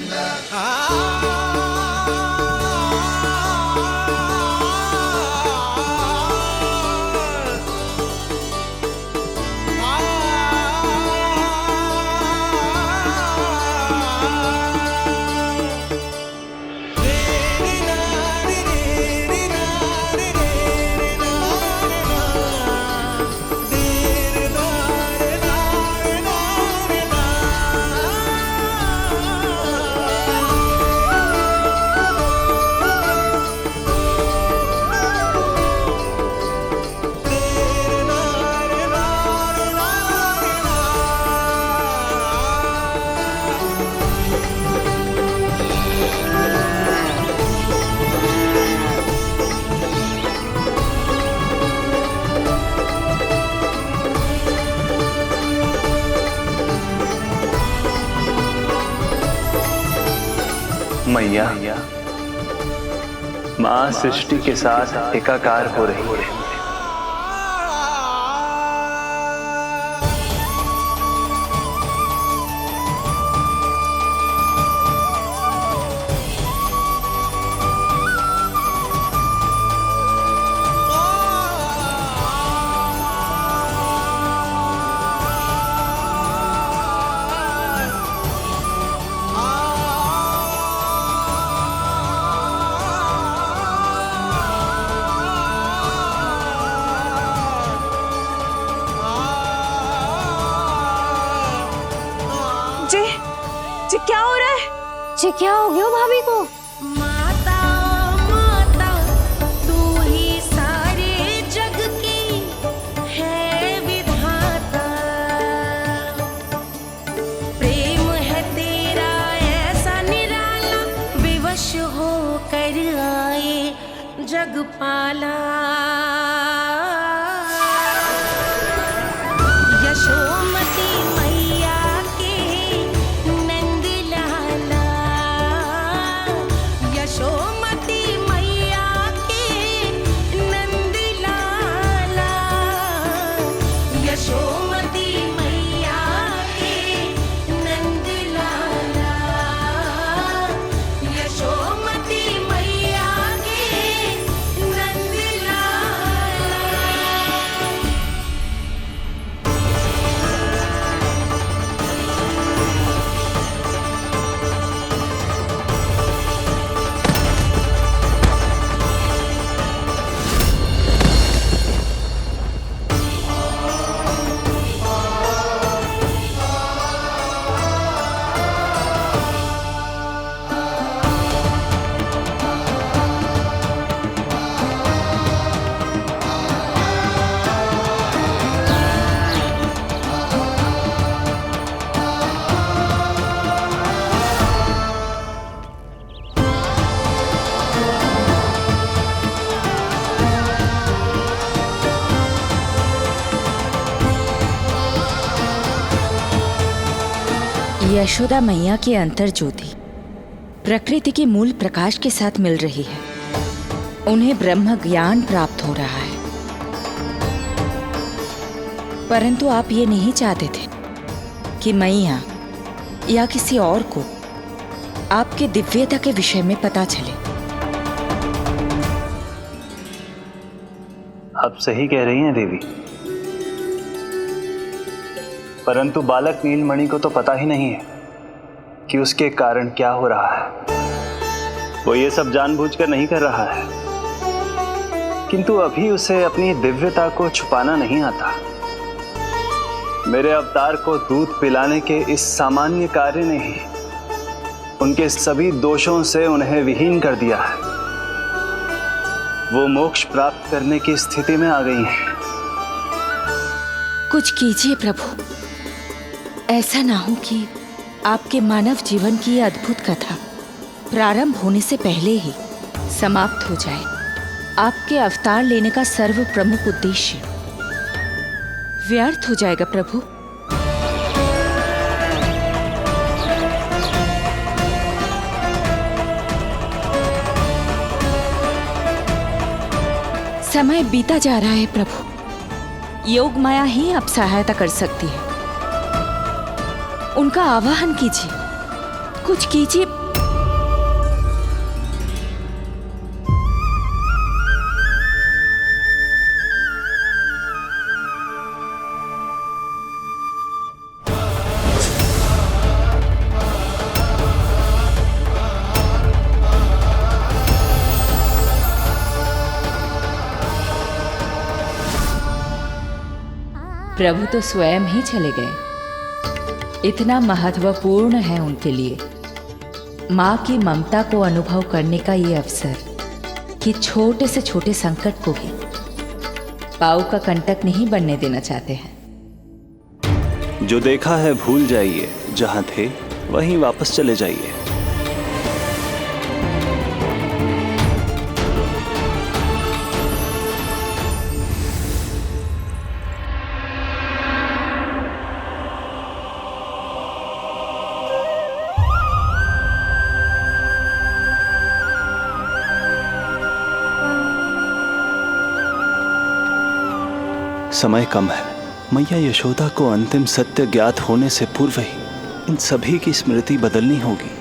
मैया, माँ सृष्टि के साथ एकाकार हो रही है। जी क्या हो रहा है? जी क्या हो गया भाभी को? माता माता तू ही सारे जग की है विधाता, प्रेम है तेरा ऐसा निराला, विवश हो कर आए जग पाला। यशोमती मैया के नंद यशोदा मैया की अंतर ज्योति प्रकृति के मूल प्रकाश के साथ मिल रही है। उन्हें ब्रह्म ज्ञान प्राप्त हो रहा है। परंतु आप ये नहीं चाहते थे कि मैया या किसी और को आपके दिव्यता के विषय में पता चले। आप सही कह रही हैं देवी, परंतु बालक नीलमणि को तो पता ही नहीं है कि उसके कारण क्या हो रहा है। वो ये सब जानबूझकर नहीं कर रहा है, किंतु अभी उसे अपनी दिव्यता को छुपाना नहीं आता। मेरे अवतार को दूध पिलाने के इस सामान्य कार्य ने ही उनके सभी दोषों से उन्हें विहीन कर दिया है। वो मोक्ष प्राप्त करने की स्थिति में आ गई हैं। कुछ कीजिए प्रभु, ऐसा ना हो कि आपके मानव जीवन की यह अद्भुत कथा प्रारंभ होने से पहले ही समाप्त हो जाए। आपके अवतार लेने का सर्व प्रमुख उद्देश्य व्यर्थ हो जाएगा प्रभु। समय बीता जा रहा है प्रभु, योग माया ही अब सहायता कर सकती है। उनका आवाहन कीजिए, कुछ कीजिए। प्रभु तो स्वयं ही चले गए। इतना महत्वपूर्ण है उनके लिए माँ की ममता को अनुभव करने का ये अवसर कि छोटे से छोटे संकट को भी पाँव का कंटक नहीं बनने देना चाहते हैं। जो देखा है भूल जाइए, जहां थे वहीं वापस चले जाइए। समय कम है। मैया यशोदा को अंतिम सत्य ज्ञात होने से पूर्व ही इन सभी की स्मृति बदलनी होगी।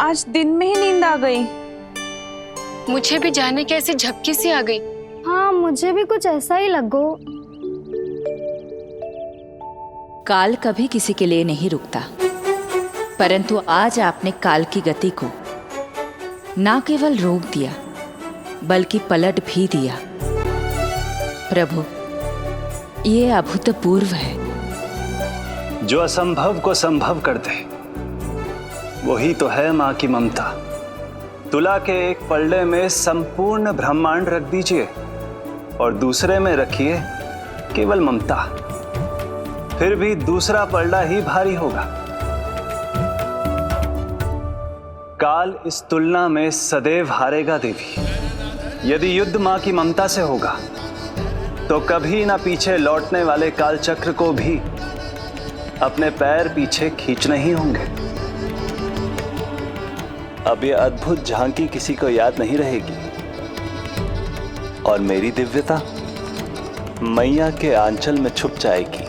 आज दिन में ही नींद आ गई। मुझे भी जाने की ऐसी झपकी सी आ गई। हाँ, मुझे भी कुछ ऐसा ही लगो। काल कभी किसी के लिए नहीं रुकता, परंतु आज आपने काल की गति को ना केवल रोक दिया बल्कि पलट भी दिया। प्रभु, ये अभूतपूर्व है। जो असंभव को संभव कर दे वही तो है माँ की ममता। तुला के एक पल्ले में संपूर्ण ब्रह्मांड रख दीजिए और दूसरे में रखिए केवल ममता, फिर भी दूसरा पल्ला ही भारी होगा। काल इस तुलना में सदैव हारेगा देवी। यदि युद्ध मां की ममता से होगा तो कभी ना पीछे लौटने वाले काल चक्र को भी अपने पैर पीछे खींचने ही होंगे। अब ये अद्भुत झांकी किसी को याद नहीं रहेगी और मेरी दिव्यता मैया के आंचल में छुप जाएगी।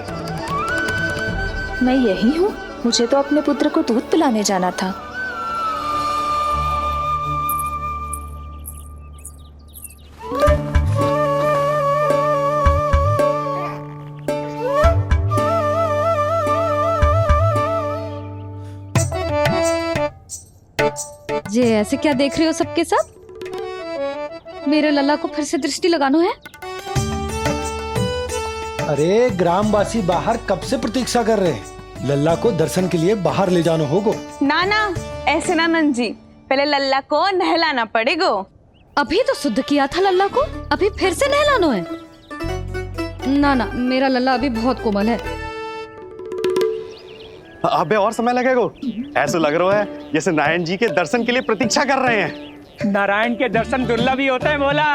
मैं यही हूँ। मुझे तो अपने पुत्र को दूध पिलाने जाना था। ये ऐसे क्या देख रहे हो सबके सब? मेरे लल्ला को फिर से दृष्टि लगाना है? अरे ग्रामवासी बाहर कब से प्रतीक्षा कर रहे हैं। लल्ला को दर्शन के लिए बाहर ले जाना होगा। ना ना, ऐसे ना नंद जी, पहले लल्ला को नहलाना पड़ेगा। अभी तो शुद्ध किया था लल्ला को, अभी फिर से नहलाना है? ना ना, मेरा लल्ला अभी बहुत कोमल है। अबे और समय लगेगा। ऐसा लग रहा है जैसे नारायण जी के दर्शन के लिए प्रतीक्षा कर रहे हैं। नारायण के दर्शन दुर्लभ ही होते हैं बोला।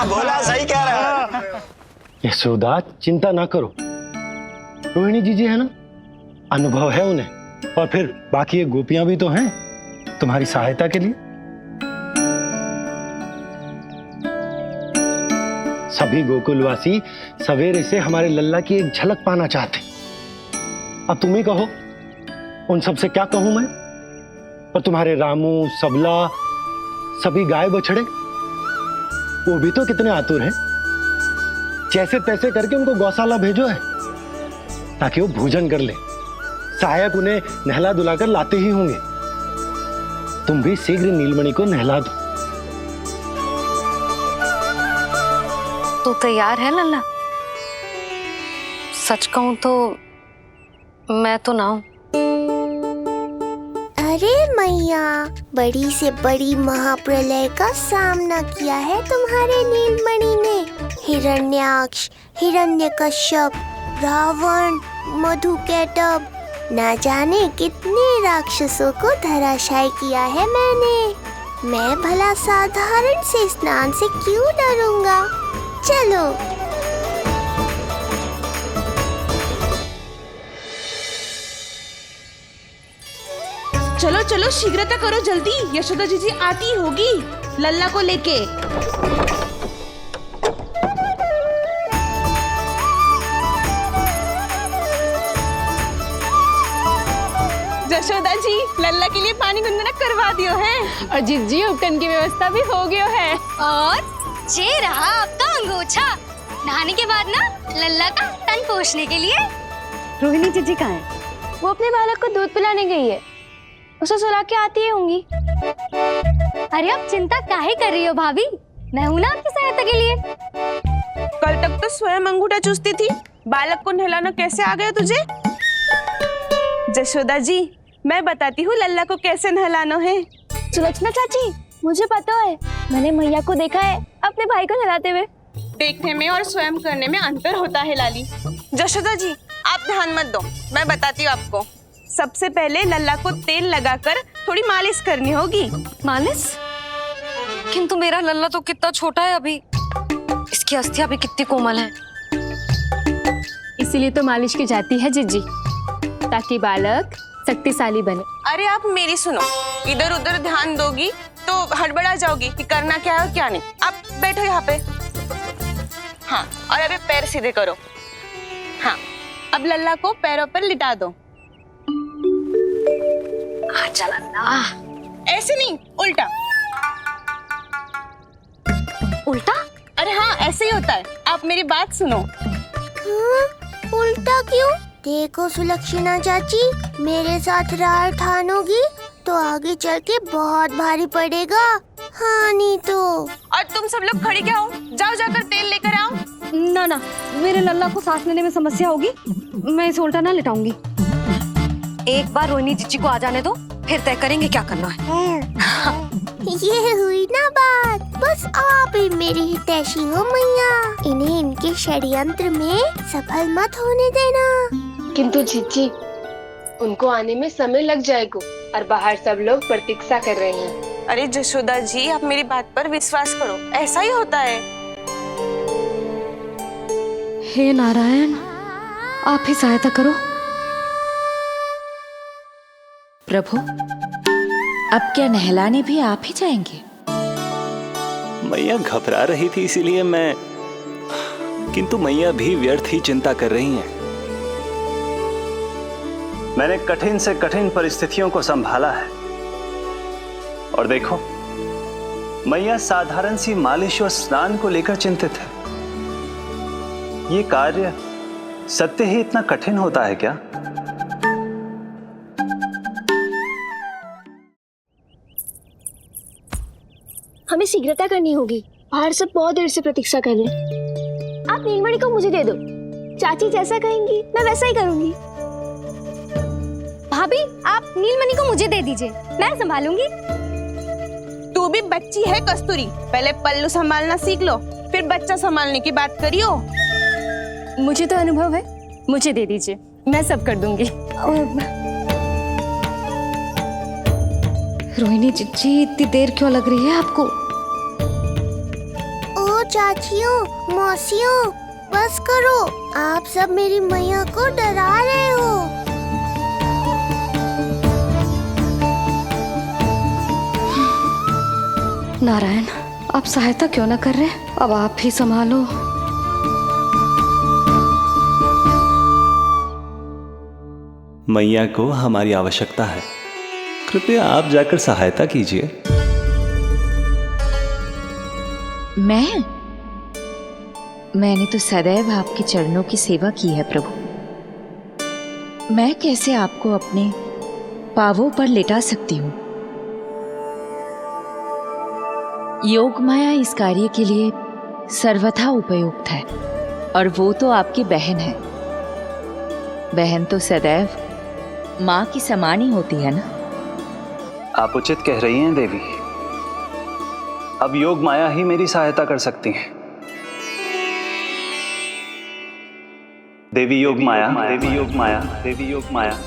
बोला सही कह रहा है। यशोदा चिंता ना करो, रोहिणी जी है ना, अनुभव है उन्हें, और फिर बाकी ये गोपियां भी तो हैं तुम्हारी सहायता के लिए। सभी गोकुलवासी सवेरे से हमारे लल्ला की एक झलक पाना चाहते। अब तुम ही कहो, उन सब से क्या कहूं मैं? और तुम्हारे रामू, सबला, सभी गाय बछड़े, वो भी तो कितने आतुर हैं। जैसे तैसे करके उनको गौशाला भेजो है ताकि वो भोजन कर ले। सहायक उन्हें नहला धुलाकर लाते ही होंगे। तुम भी शीघ्र नीलमणि को नहला दो। तू तैयार है लल्ला? सच कहूं तो मैं तो ना हूं। अरे मैया, बड़ी से बड़ी महाप्रलय का सामना किया है तुम्हारे नीलमणि ने। हिरण्याक्ष, हिरण्यकश्यप, रावण, मधुकैटभ, ना जाने कितने राक्षसों को धराशायी किया है मैंने। मैं भला साधारण से स्नान से क्यों डरूंगा? चलो। चलो चलो, शीघ्रता करो जल्दी, यशोदा जी आती होगी लल्ला को लेके। यशोदा जी, लल्ला के लिए पानी गुनगुना करवा दियो है। और जी उपटन की व्यवस्था भी हो गयो है। और ये रहा आपका अंगोछा, नहाने के बाद ना लल्ला का तन पोंछने के लिए। रोहिणी जी कहाँ है? वो अपने बालक को दूध पिलाने गई है, उसे सुला के आती ही होंगी। अरे आप चिंता काहे कर रही हो भाभी, मैं हूं ना आपकी सहायता के लिए। कल तक तो स्वयं अंगूठा चूसती थी, बालक को नहलाना कैसे आ गया तुझे? यशोदा जी, मैं बताती हूँ लल्ला को कैसे नहलाना है। सुलक्षणा चाची, मुझे पता है, मैंने मैया को देखा है अपने भाई को नहलाते हुए। देखने में और स्वयं करने में अंतर होता है लाली। यशोदा जी, आप ध्यान मत दो, मैं बताती हूँ आपको। सबसे पहले लल्ला को तेल लगाकर थोड़ी मालिश करनी होगी। मालिश? किंतु मेरा लल्ला तो कितना छोटा है अभी, इसकी अस्थियां भी कितनी कोमल है। इसीलिए तो मालिश की जाती है जिज्जी, ताकि बालक शक्तिशाली बने। अरे आप मेरी सुनो, इधर उधर ध्यान दोगी तो हड़बड़ा जाओगी कि करना क्या है और क्या नहीं। आप बैठो यहाँ पे। हाँ, और अभी पैर सीधे करो। हाँ, अब लल्ला को पैरों पर लिटा दो। ऐसे नहीं, उल्टा। उल्टा? अरे हाँ, ऐसे ही होता है। आप मेरी बात सुनो। उल्टा क्यों? देखो सुलक्षणा चाची, मेरे साथ रार ठानोगी तो आगे चल के बहुत भारी पड़ेगा। हाँ नहीं तो। और तुम सब लोग खड़े क्या हो? जाओ जाकर तेल लेकर आओ। ना ना, मेरे लल्ला को सांस लेने में समस्या होगी, मैं इसे उल्टा ना लिटाऊंगी। एक बार रोहिणी जीजी को आ जाने दो, फिर तय करेंगे क्या करना है। ये हुई ना बात। बस आप ही मेरी हितैषी हो मैया। इन्हें इनके षड्यंत्र में सफल मत होने देना। किंतु जीजी, उनको आने में समय लग जाएगा और बाहर सब लोग प्रतीक्षा कर रहे हैं। अरे जशोदा जी, आप मेरी बात पर विश्वास करो, ऐसा ही होता है। हे नारायण, आप ही सहायता करो। प्रभु, अब क्या नहलाने भी आप ही जाएंगे? मैया घबरा रही थी इसीलिए मैं, किंतु मैया भी व्यर्थ ही चिंता कर रही हैं। मैंने कठिन से कठिन परिस्थितियों को संभाला है और देखो, मैया साधारण सी मालिश और स्नान को लेकर चिंतित है। ये कार्य सत्य ही इतना कठिन होता है क्या? हमें शीघ्रता करनी होगी, बाहर सब बहुत देर से प्रतीक्षा कर रहे हैं। आप नीलमणि को मुझे दे दो, चाची जैसा कहेंगी मैं वैसा ही करूंगी। भाभी, आप नीलमणि को मुझे दे दीजिए, मैं संभालूंगी। तू भी बच्ची है कस्तूरी, पहले पल्लू संभालना सीख लो, फिर बच्चा संभालने की बात करियो। मुझे तो अनुभव है, मुझे दे दीजिए, मैं सब कर दूंगी। रोहिणी जीजी, इतनी देर क्यों लग रही है आपको? ओ चाचियों, मौसियों, बस करो। आप सब मेरी मैया को डरा रहे हो। नारायण, आप सहायता क्यों ना कर रहे? अब आप ही संभालो। मैया को हमारी आवश्यकता है, कृपया आप जाकर सहायता कीजिए। मैंने तो सदैव आपके चरणों की सेवा की है प्रभु। मैं कैसे आपको अपने पावों पर लेटा सकती हूँ? योग माया इस कार्य के लिए सर्वथा उपयुक्त है, और वो तो आपकी बहन है। बहन तो सदैव माँ की समान ही होती है ना। आप उचित कह रही हैं देवी। अब योग माया ही मेरी सहायता कर सकती हैं। देवी योग माया, देवी योग माया, देवी योग माया।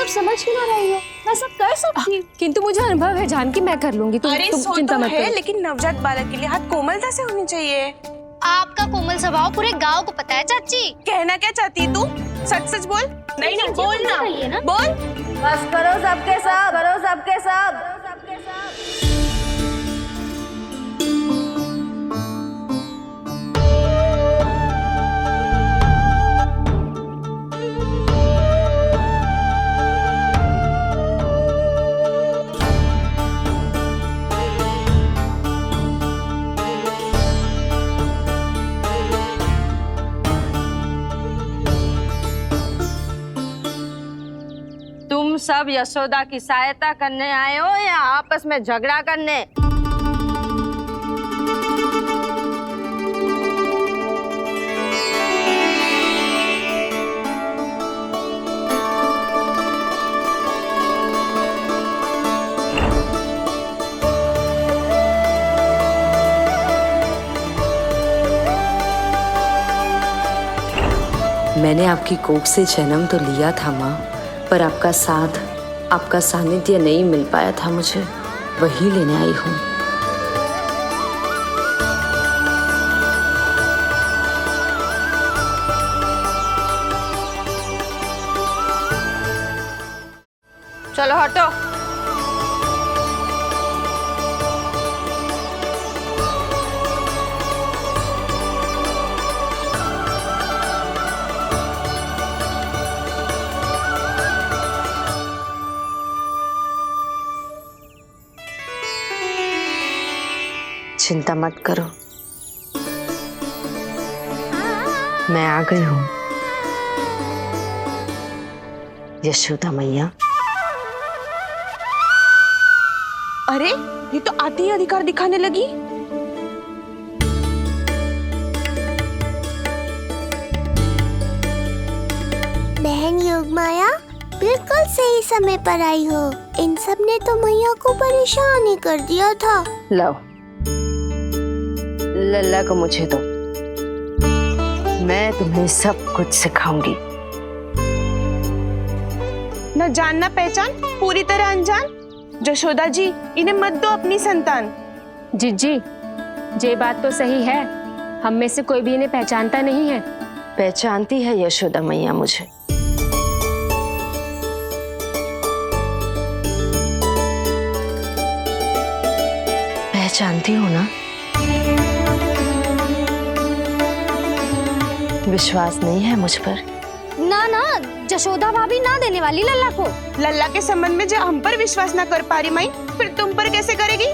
समझ क्यों ना रही हो? मैं सब कर सकती हूँ। किंतु मुझे अनुभव है जानकी, मैं कर लूंगी। तुम चिंता मत करो। लेकिन नवजात बालक के लिए हाथ कोमलता से होनी चाहिए। आपका कोमल स्वभाव पूरे गांव को पता है चाची। कहना क्या चाहती है तू? सच सच बोल। नहीं नहीं, बोल ना, बोल। बस करो सबके सब, करो सबके सब। तुम सब यशोदा की सहायता करने आए हो या आपस में झगड़ा करने? मैंने आपकी कोख से जन्म तो लिया था माँ, पर आपका साथ, आपका सानिध्य नहीं मिल पाया था मुझे, वही लेने आई हूँ। चलो हटो। चिंता मत करो, मैं आ गई हूँ। यशोदा मैया। अरे ये तो आते ही अधिकार दिखाने लगी। बहन योगमाया बिल्कुल सही समय पर आई हो। इन सब ने तो मैया को परेशान ही कर दिया था। लाओ लल्ला को मुझे दो, मैं तुम्हें सब कुछ सिखाऊंगी। न जान न पहचान, पूरी तरह अनजान। यशोदा जी, इन्हें मत दो अपनी संतान। जीजी, ये बात तो सही है, हम में से कोई भी इन्हें पहचानता नहीं है। पहचानती है यशोदा मैया मुझे। पहचानती हो ना? विश्वास नहीं है मुझ पर? ना ना, यशोदा भाभी ना देने वाली लल्ला को। लल्ला के संबंध में जो हम पर विश्वास न कर पा रही माई, फिर तुम पर कैसे करेगी?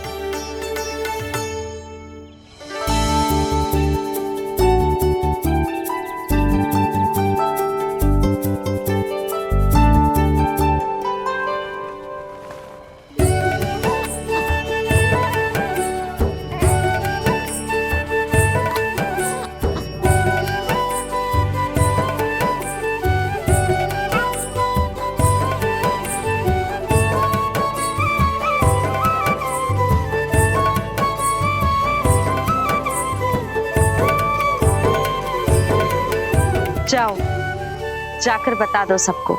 जाओ जाकर बता दो सबको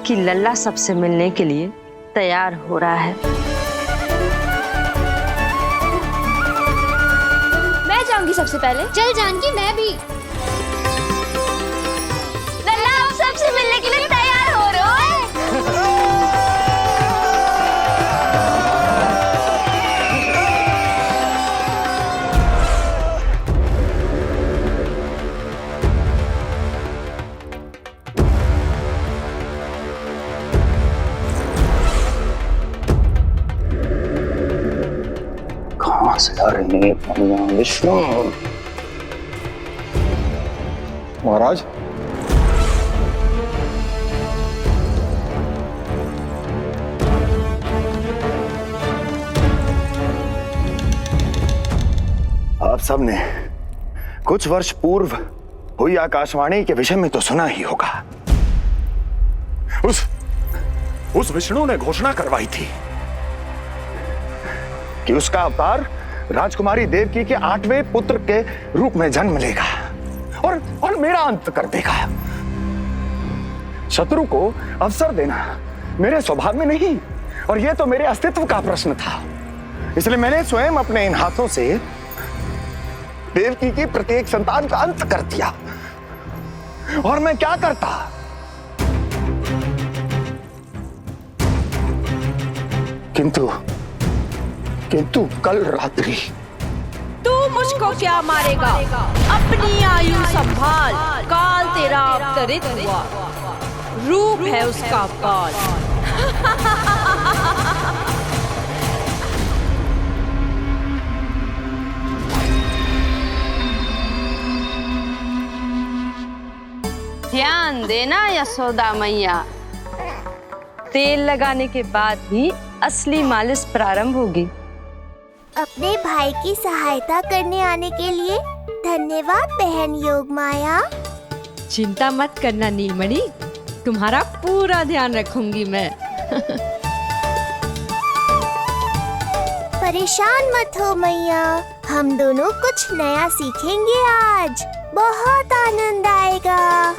कि लल्ला सबसे मिलने के लिए तैयार हो रहा है। मैं जाऊंगी सबसे पहले। चल जानकी, मैं भी। लल्ला आप सबसे मिलने के लिए तैयार हो रहे हो? कहाँ से आ रही है विष्णु? महाराज, आप सबने कुछ वर्ष पूर्व हुई आकाशवाणी के विषय में तो सुना ही होगा। उस विष्णु ने घोषणा करवाई थी कि उसका अवतार राजकुमारी देवकी के 8वें पुत्र के रूप में जन्म लेगा और मेरा अंत कर देगा। शत्रु को अवसर देना मेरे स्वभाव में नहीं, और यह तो मेरे अस्तित्व का प्रश्न था। इसलिए मैंने स्वयं अपने इन हाथों से देवकी की प्रत्येक संतान का अंत कर दिया। और मैं क्या करता? किंतु कल रात्रि तू मुझको क्या मारेगा? अपनी आयु संभाल, काल तेरा अवतरित हुआ, रूप है उसका काल। ध्यान देना यशोदा मैया, तेल लगाने के बाद ही असली मालिश प्रारंभ होगी। अपने भाई की सहायता करने आने के लिए धन्यवाद बहन योगमाया। चिंता मत करना नीलमणि, तुम्हारा पूरा ध्यान रखूंगी मैं। परेशान मत हो मैया, हम दोनों कुछ नया सीखेंगे आज। बहुत आनंद आएगा।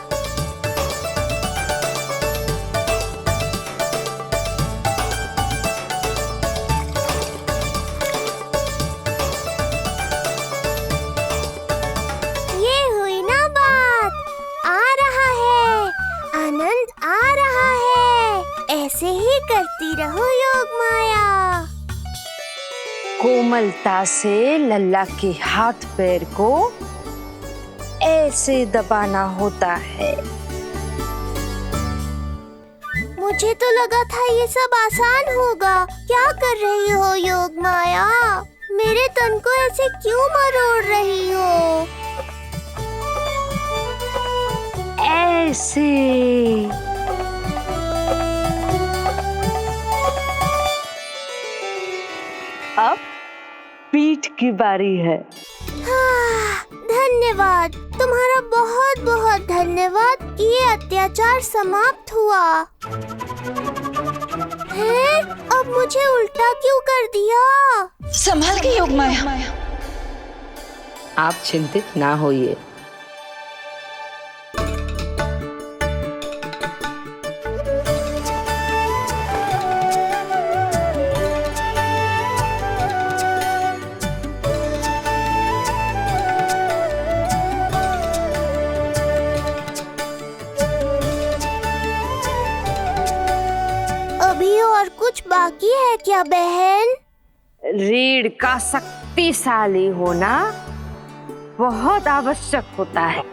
ऐसे ही करती रहो योगमाया। कोमलता से लल्ला के हाथ पैर को ऐसे दबाना होता है। मुझे तो लगा था ये सब आसान होगा। क्या कर रही हो योग माया? मेरे तन को ऐसे क्यों मरोड़ रही हो? ऐसे। अब पीठ की बारी है। हाँ, धन्यवाद, तुम्हारा बहुत बहुत धन्यवाद कि ये अत्याचार समाप्त हुआ। हैं? अब मुझे उल्टा क्यों कर दिया? संभाल के योग माया। आप चिंतित ना होइए। अभी और कुछ बाकी है क्या बहन? रीढ़ का शक्तिशाली होना बहुत आवश्यक होता है।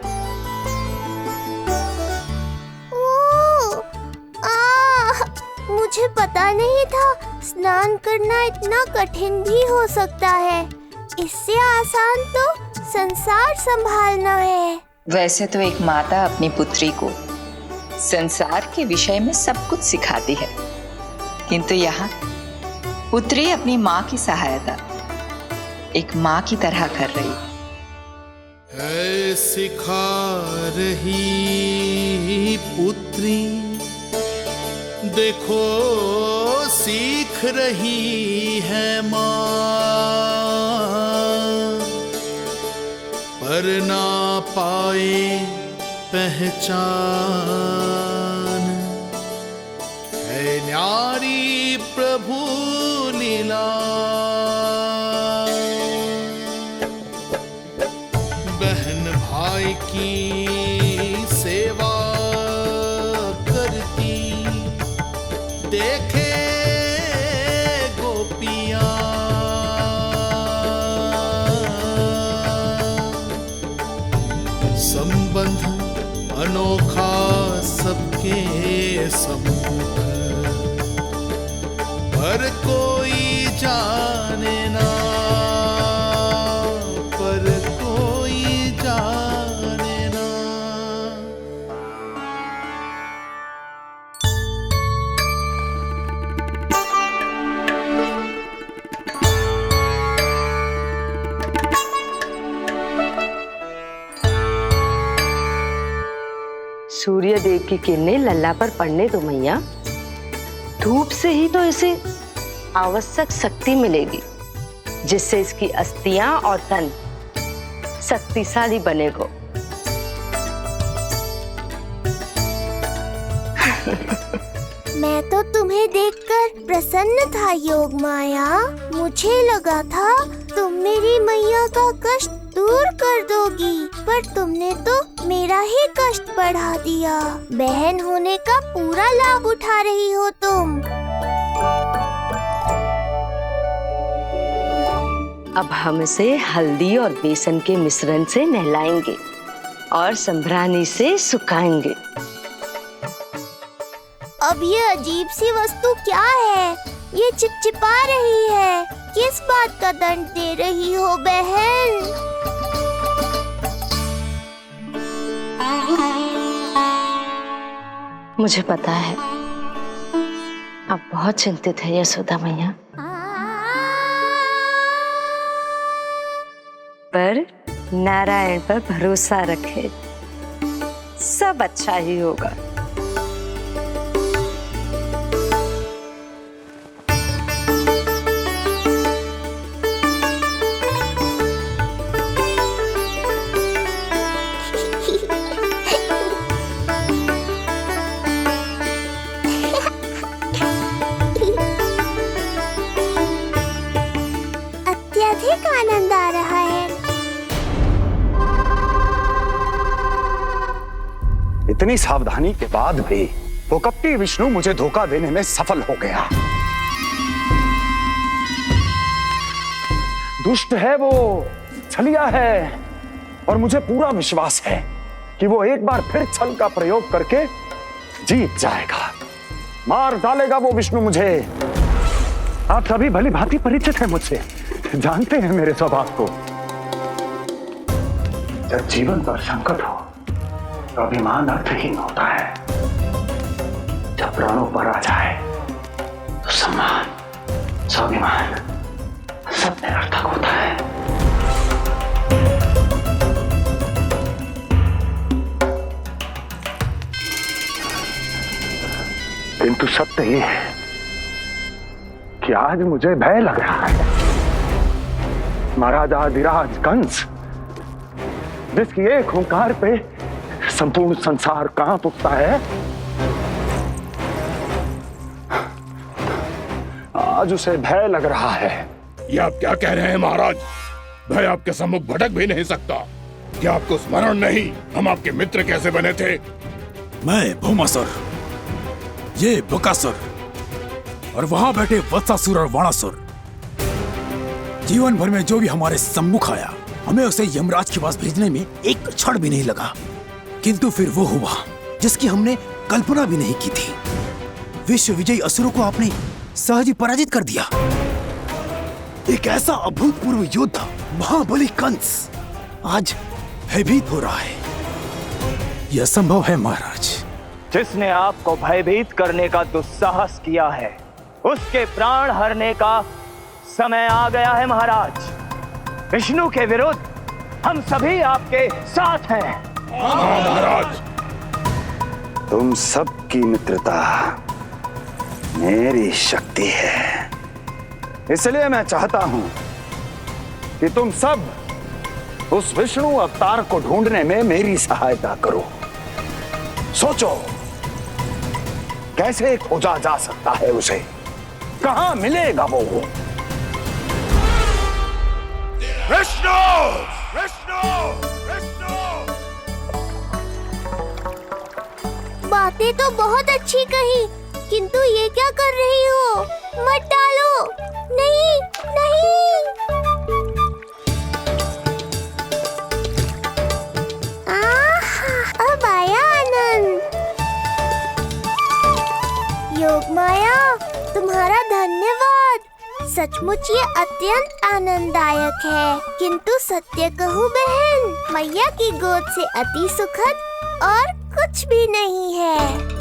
मुझे पता नहीं था स्नान करना इतना कठिन भी हो सकता है। इससे आसान तो संसार संभालना है। वैसे तो एक माता अपनी पुत्री को संसार के विषय में सब कुछ सिखाती है, किंतु यहाँ पुत्री अपनी माँ की सहायता एक माँ की तरह कर रही है। सिखा रही पुत्री, देखो सीख रही है माँ, पर ना पाए पहचान है न्यारी प्रभु लीला। बहन भाई की सेवा करती देखे गोपियां, संबंध अनोखा सबके सम्मुख, पर कोई जाने ना, पर कोई जाने ना। सूर्य देव की किरणें लल्ला पर पड़ने दो मैया। धूप से ही तो इसे आवश्यक शक्ति मिलेगी, जिससे इसकी अस्थियां और तन शक्तिशाली बनेगा। मैं तो तुम्हें देखकर प्रसन्न था योग माया। मुझे लगा था तुम मेरी मैया का कष्ट दूर कर दोगी, पर तुमने तो मेरा ही कष्ट बढ़ा दिया। बहन होने का पूरा लाभ उठा रही हो तुम। अब हम इसे हल्दी और बेसन के मिश्रण से नहलाएंगे और संभरानी से सुखाएंगे। अब ये अजीब सी वस्तु क्या है? ये चिपचिपा रही है। किस बात का दंड दे रही हो बहन? मुझे पता है आप बहुत चिंतित है यशोदा मैया, पर नारायण पर भरोसा रखे, सब अच्छा ही होगा। अत्यधिक आनंद आ रहा है। इतनी सावधानी के बाद भी वो कपटी विष्णु मुझे धोखा देने में सफल हो गया। दुष्ट है वो, छलिया है, और मुझे पूरा विश्वास है कि वो एक बार फिर छल का प्रयोग करके जीत जाएगा। मार डालेगा वो विष्णु मुझे। आप सभी भली भांति परिचित हैं मुझसे, जानते हैं मेरे स्वभाव को। जब जीवन पर संकट हो तो अभिमान अर्थहीन होता है, जब प्राणों पर आ जाए तो सम्मान स्वाभिमान सब निरर्थक होता है। किंतु सत्य ये है कि आज मुझे भय लग रहा है। महाराजाधिराज कंस, जिसकी एक हुंकार पे संपूर्ण संसार कांप उठता है, आज उसे भय लग रहा है। ये आप क्या कह रहे हैं महाराज? भय आपके सम्मुख भटक भी नहीं सकता। क्या आपको स्मरण नहीं हम आपके मित्र कैसे बने थे? मैं भौमासुर, ये बकासुर और वहां बैठे वत्सासुर और वाणासुर। जीवन भर में जो भी हमारे सम्मुख आया, हमें उसे यमराज के पास भेजने में एक क्षण भी नहीं लगा। किंतु फिर वो हुआ जिसकी हमने कल्पना भी नहीं की थी। विश्व विजयी असुरों को आपने सहज ही पराजित कर दिया। एक ऐसा अभूतपूर्व योद्धा महाबली कंस आज भयभीत हो रहा है। यह संभव है महाराज। जिसने आपको भयभीत करने का दुस्साहस किया है, उसके प्राण हरने का समय आ गया है महाराज। विष्णु के विरुद्ध हम सभी आपके साथ हैं। महाराज, तुम सबकी मित्रता मेरी शक्ति है, इसलिए मैं चाहता हूं कि तुम सब उस विष्णु अवतार को ढूंढने में मेरी सहायता करो। सोचो कैसे खोजा जा सकता है उसे, कहां मिलेगा वो? विष्णु! विष्णु! विष्णु! बातें तो बहुत अच्छी कही, किंतु ये क्या कर रही हो? मत डालो। नहीं नहीं। अब आया आनंद। योग माया, तुम्हारा धन्यवाद। सचमुच ये अत्यंत आनंददायक है। किंतु सत्य कहूँ बहन, मैया की गोद से अति सुखद और कुछ भी नहीं है।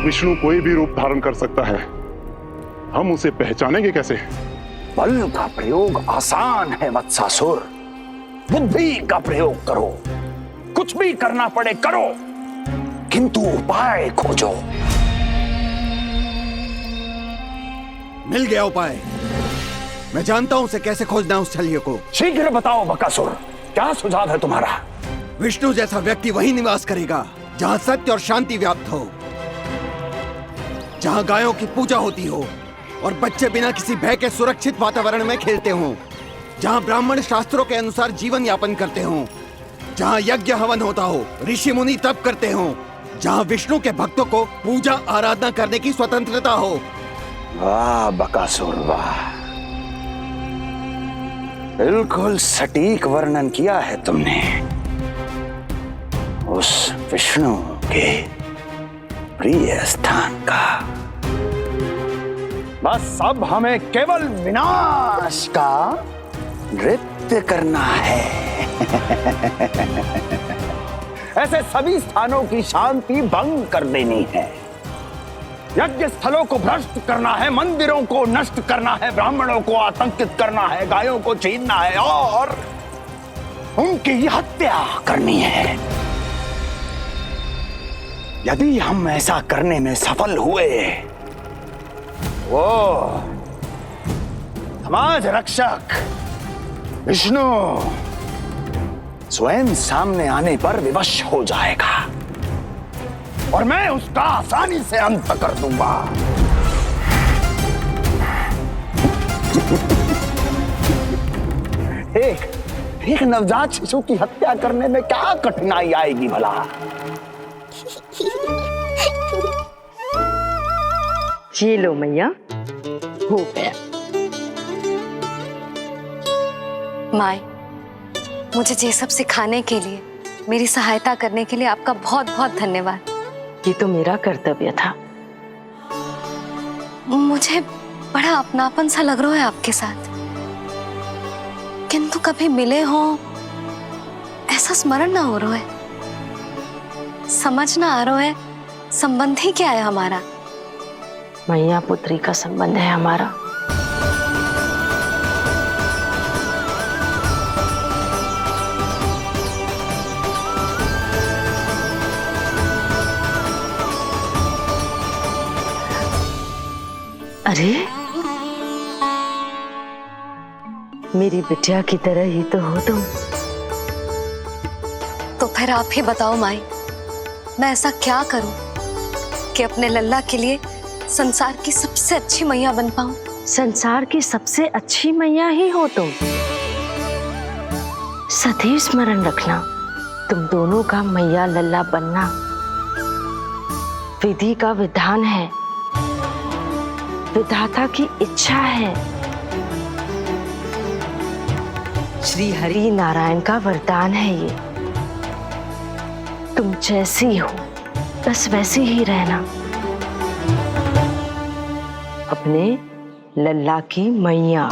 विष्णु कोई भी रूप धारण कर सकता है, हम उसे पहचानेंगे कैसे? बल का प्रयोग आसान है वत्सासुर, बुद्धि का प्रयोग करो। कुछ भी करना पड़े करो, किंतु उपाय खोजो। मिल गया उपाय। मैं जानता हूं उसे कैसे खोजना है, उस छलिए को। शीघ्र बताओ बकासुर, क्या सुझाव है तुम्हारा? विष्णु जैसा व्यक्ति वहीं निवास करेगा जहां सत्य और शांति व्याप्त हो, जहां गायों की पूजा होती हो और बच्चे बिना किसी भय के सुरक्षित वातावरण में खेलते हों, जहां ब्राह्मण शास्त्रों के अनुसार जीवन यापन करते हों, जहां यज्ञ हवन होता हो, ऋषि मुनि तप करते हों, जहां विष्णु के भक्तों को पूजा आराधना करने की स्वतंत्रता हो। वाह बकासुर वाह, बिल्कुल सटीक वर्णन किया है तुमने उस विष्णु के प्रिय स्थान का। बस अब हमें केवल विनाश का नृत्य करना है। ऐसे सभी स्थानों की शांति भंग कर देनी है, यज्ञ स्थलों को भ्रष्ट करना है, मंदिरों को नष्ट करना है, ब्राह्मणों को आतंकित करना है, गायों को छीनना है और उनकी हत्या करनी है। यदि हम ऐसा करने में सफल हुए, वो समाज रक्षक विष्णु स्वयं सामने आने पर विवश हो जाएगा और मैं उसका आसानी से अंत कर दूंगा। एक नवजात शिशु की हत्या करने में क्या कठिनाई आएगी भला? ये लो मैया, हो गया। माए, मुझे ये सब सिखाने के लिए, मेरी सहायता करने के लिए आपका बहुत बहुत धन्यवाद। ये तो मेरा कर्तव्य था। मुझे बड़ा अपनापन सा लग रहा है आपके साथ, किंतु कभी मिले हो ऐसा स्मरण ना हो रहा है, समझ ना आ रहा है संबंध ही क्या है हमारा। मैया पुत्री का संबंध है हमारा। अरे मेरी बिटिया की तरह ही तो हो तुम। तो फिर आप ही बताओ माई, मैं ऐसा क्या करूं कि अपने लल्ला के लिए संसार की सबसे अच्छी मैया बन पाऊं? संसार की सबसे अच्छी मैया ही हो तुम। सदैव स्मरण रखना, तुम दोनों का मैया लल्ला बनना विधि का विधान है, विधाता की इच्छा है, श्री हरि नारायण का वरदान है। ये तुम जैसी हो बस वैसी ही रहना, अपने लल्ला की मैया।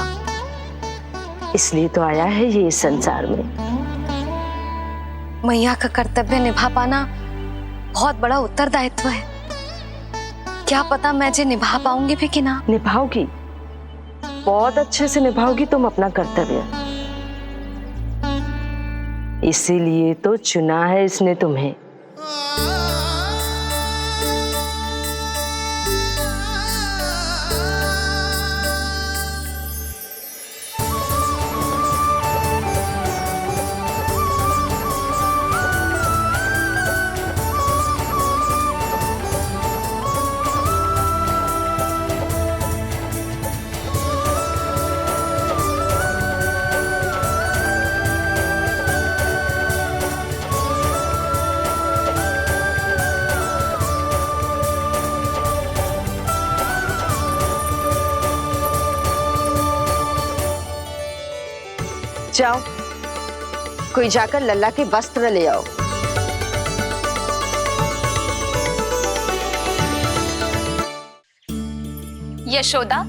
इसलिए तो आया है ये इस संसार में। मैया का कर्तव्य निभा पाना बहुत बड़ा उत्तरदायित्व है। क्या पता मैं जे निभा पाऊंगी भी कि ना। निभाओगी, बहुत अच्छे से निभाओगी तुम अपना कर्तव्य। इसीलिए तो चुना है इसने तुम्हें। जाओ, कोई जाकर लल्ला के वस्त्र ले आओ। यशोदा,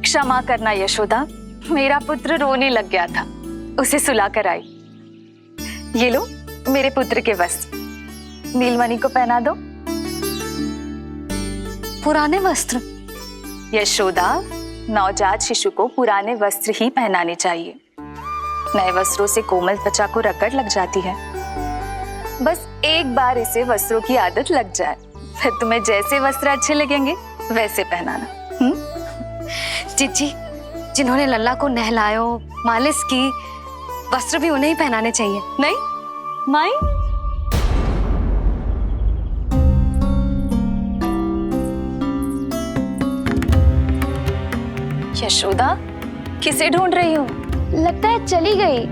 क्षमा करना यशोदा, मेरा पुत्र रोने लग गया था, उसे सुला कर आई। ये लो मेरे पुत्र के वस्त्र, नीलमणि को पहना दो। पुराने वस्त्र? यशोदा, नवजात शिशु को पुराने वस्त्र ही पहनाने चाहिए। नए वस्त्रों से कोमल त्वचा को रगड़ लग जाती है। बस एक बार इसे वस्त्रों की आदत लग जाए, फिर तुम्हें जैसे वस्त्र अच्छे लगेंगे वैसे पहनाना। जीजी, जिन्होंने लल्ला को नहलायो, मालिश की, वस्त्र भी उन्हें ही पहनाने चाहिए। नहीं माई, यशोदा किसे ढूंढ रही हो? लगता है चली गई।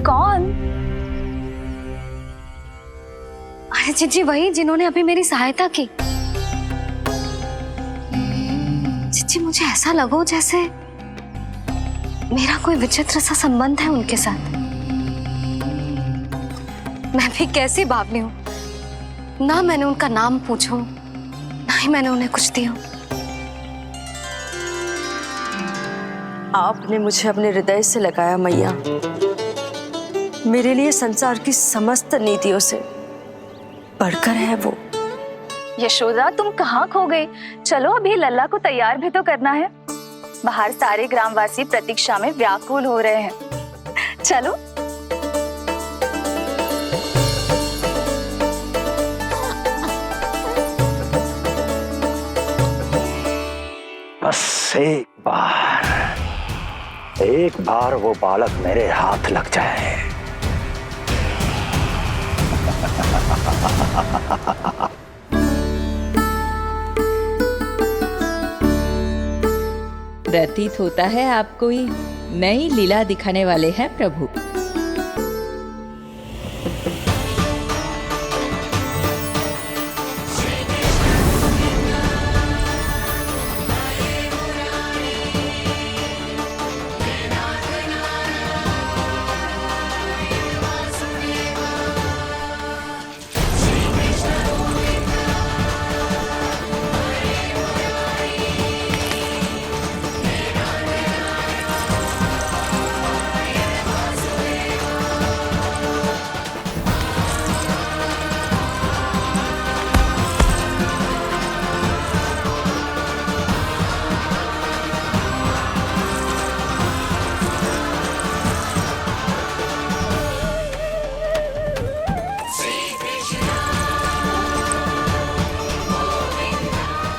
कौन? अरे जीजी, वही जिन्होंने अभी मेरी सहायता की। जीजी, मुझे ऐसा लगो जैसे मेरा कोई विचित्र सा संबंध है उनके साथ। मैं भी कैसी बावली हूं, ना मैंने उनका नाम पूछो, ना ही मैंने उन्हें कुछ दिया। आपने मुझे अपने हृदय से लगाया मैया। मेरे लिए संसार की समस्त नीतियों से बढ़कर है वो। यशोदा, तुम कहाँ खो गई? चलो अभी लल्ला को तैयार भी तो करना है। बाहर सारे ग्रामवासी प्रतीक्षा में व्याकुल हो रहे हैं। चलो। बस एक बार वो बालक मेरे हाथ लग जाए। प्रतीत होता है आप कोई नई लीला दिखाने वाले हैं प्रभु।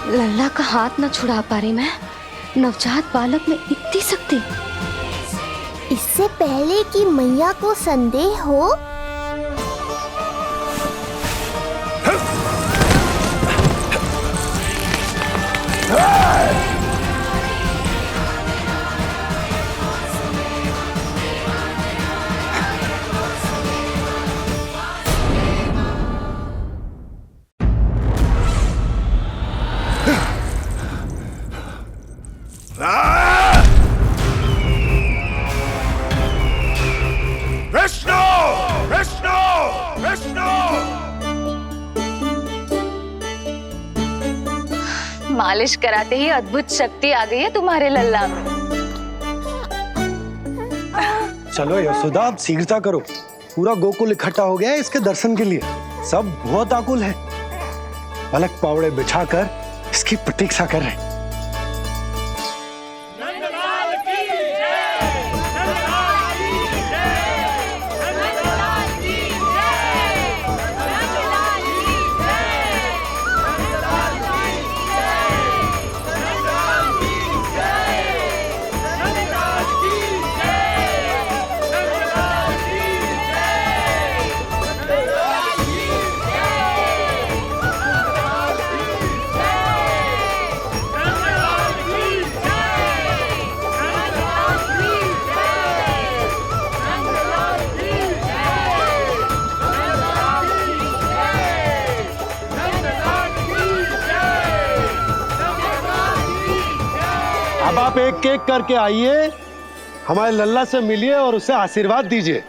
लल्ला का हाथ न छुड़ा पा रही मैं। नवजात बालक में इतनी शक्ति। इससे पहले कि मैया को संदेह हो, विष्णु विष्णु विष्णु। मालिश कराते ही अद्भुत शक्ति आ गई है तुम्हारे लल्ला में। चलो यशोदा, आप शीघ्रता करो। पूरा गोकुल इकट्ठा हो गया है इसके दर्शन के लिए। सब बहुत आकुल है। पलक पावड़े बिछाकर इसकी प्रतीक्षा कर रहे हैं। अब आप एक एक करके आइए, हमारे लल्ला से मिलिए और उसे आशीर्वाद दीजिए।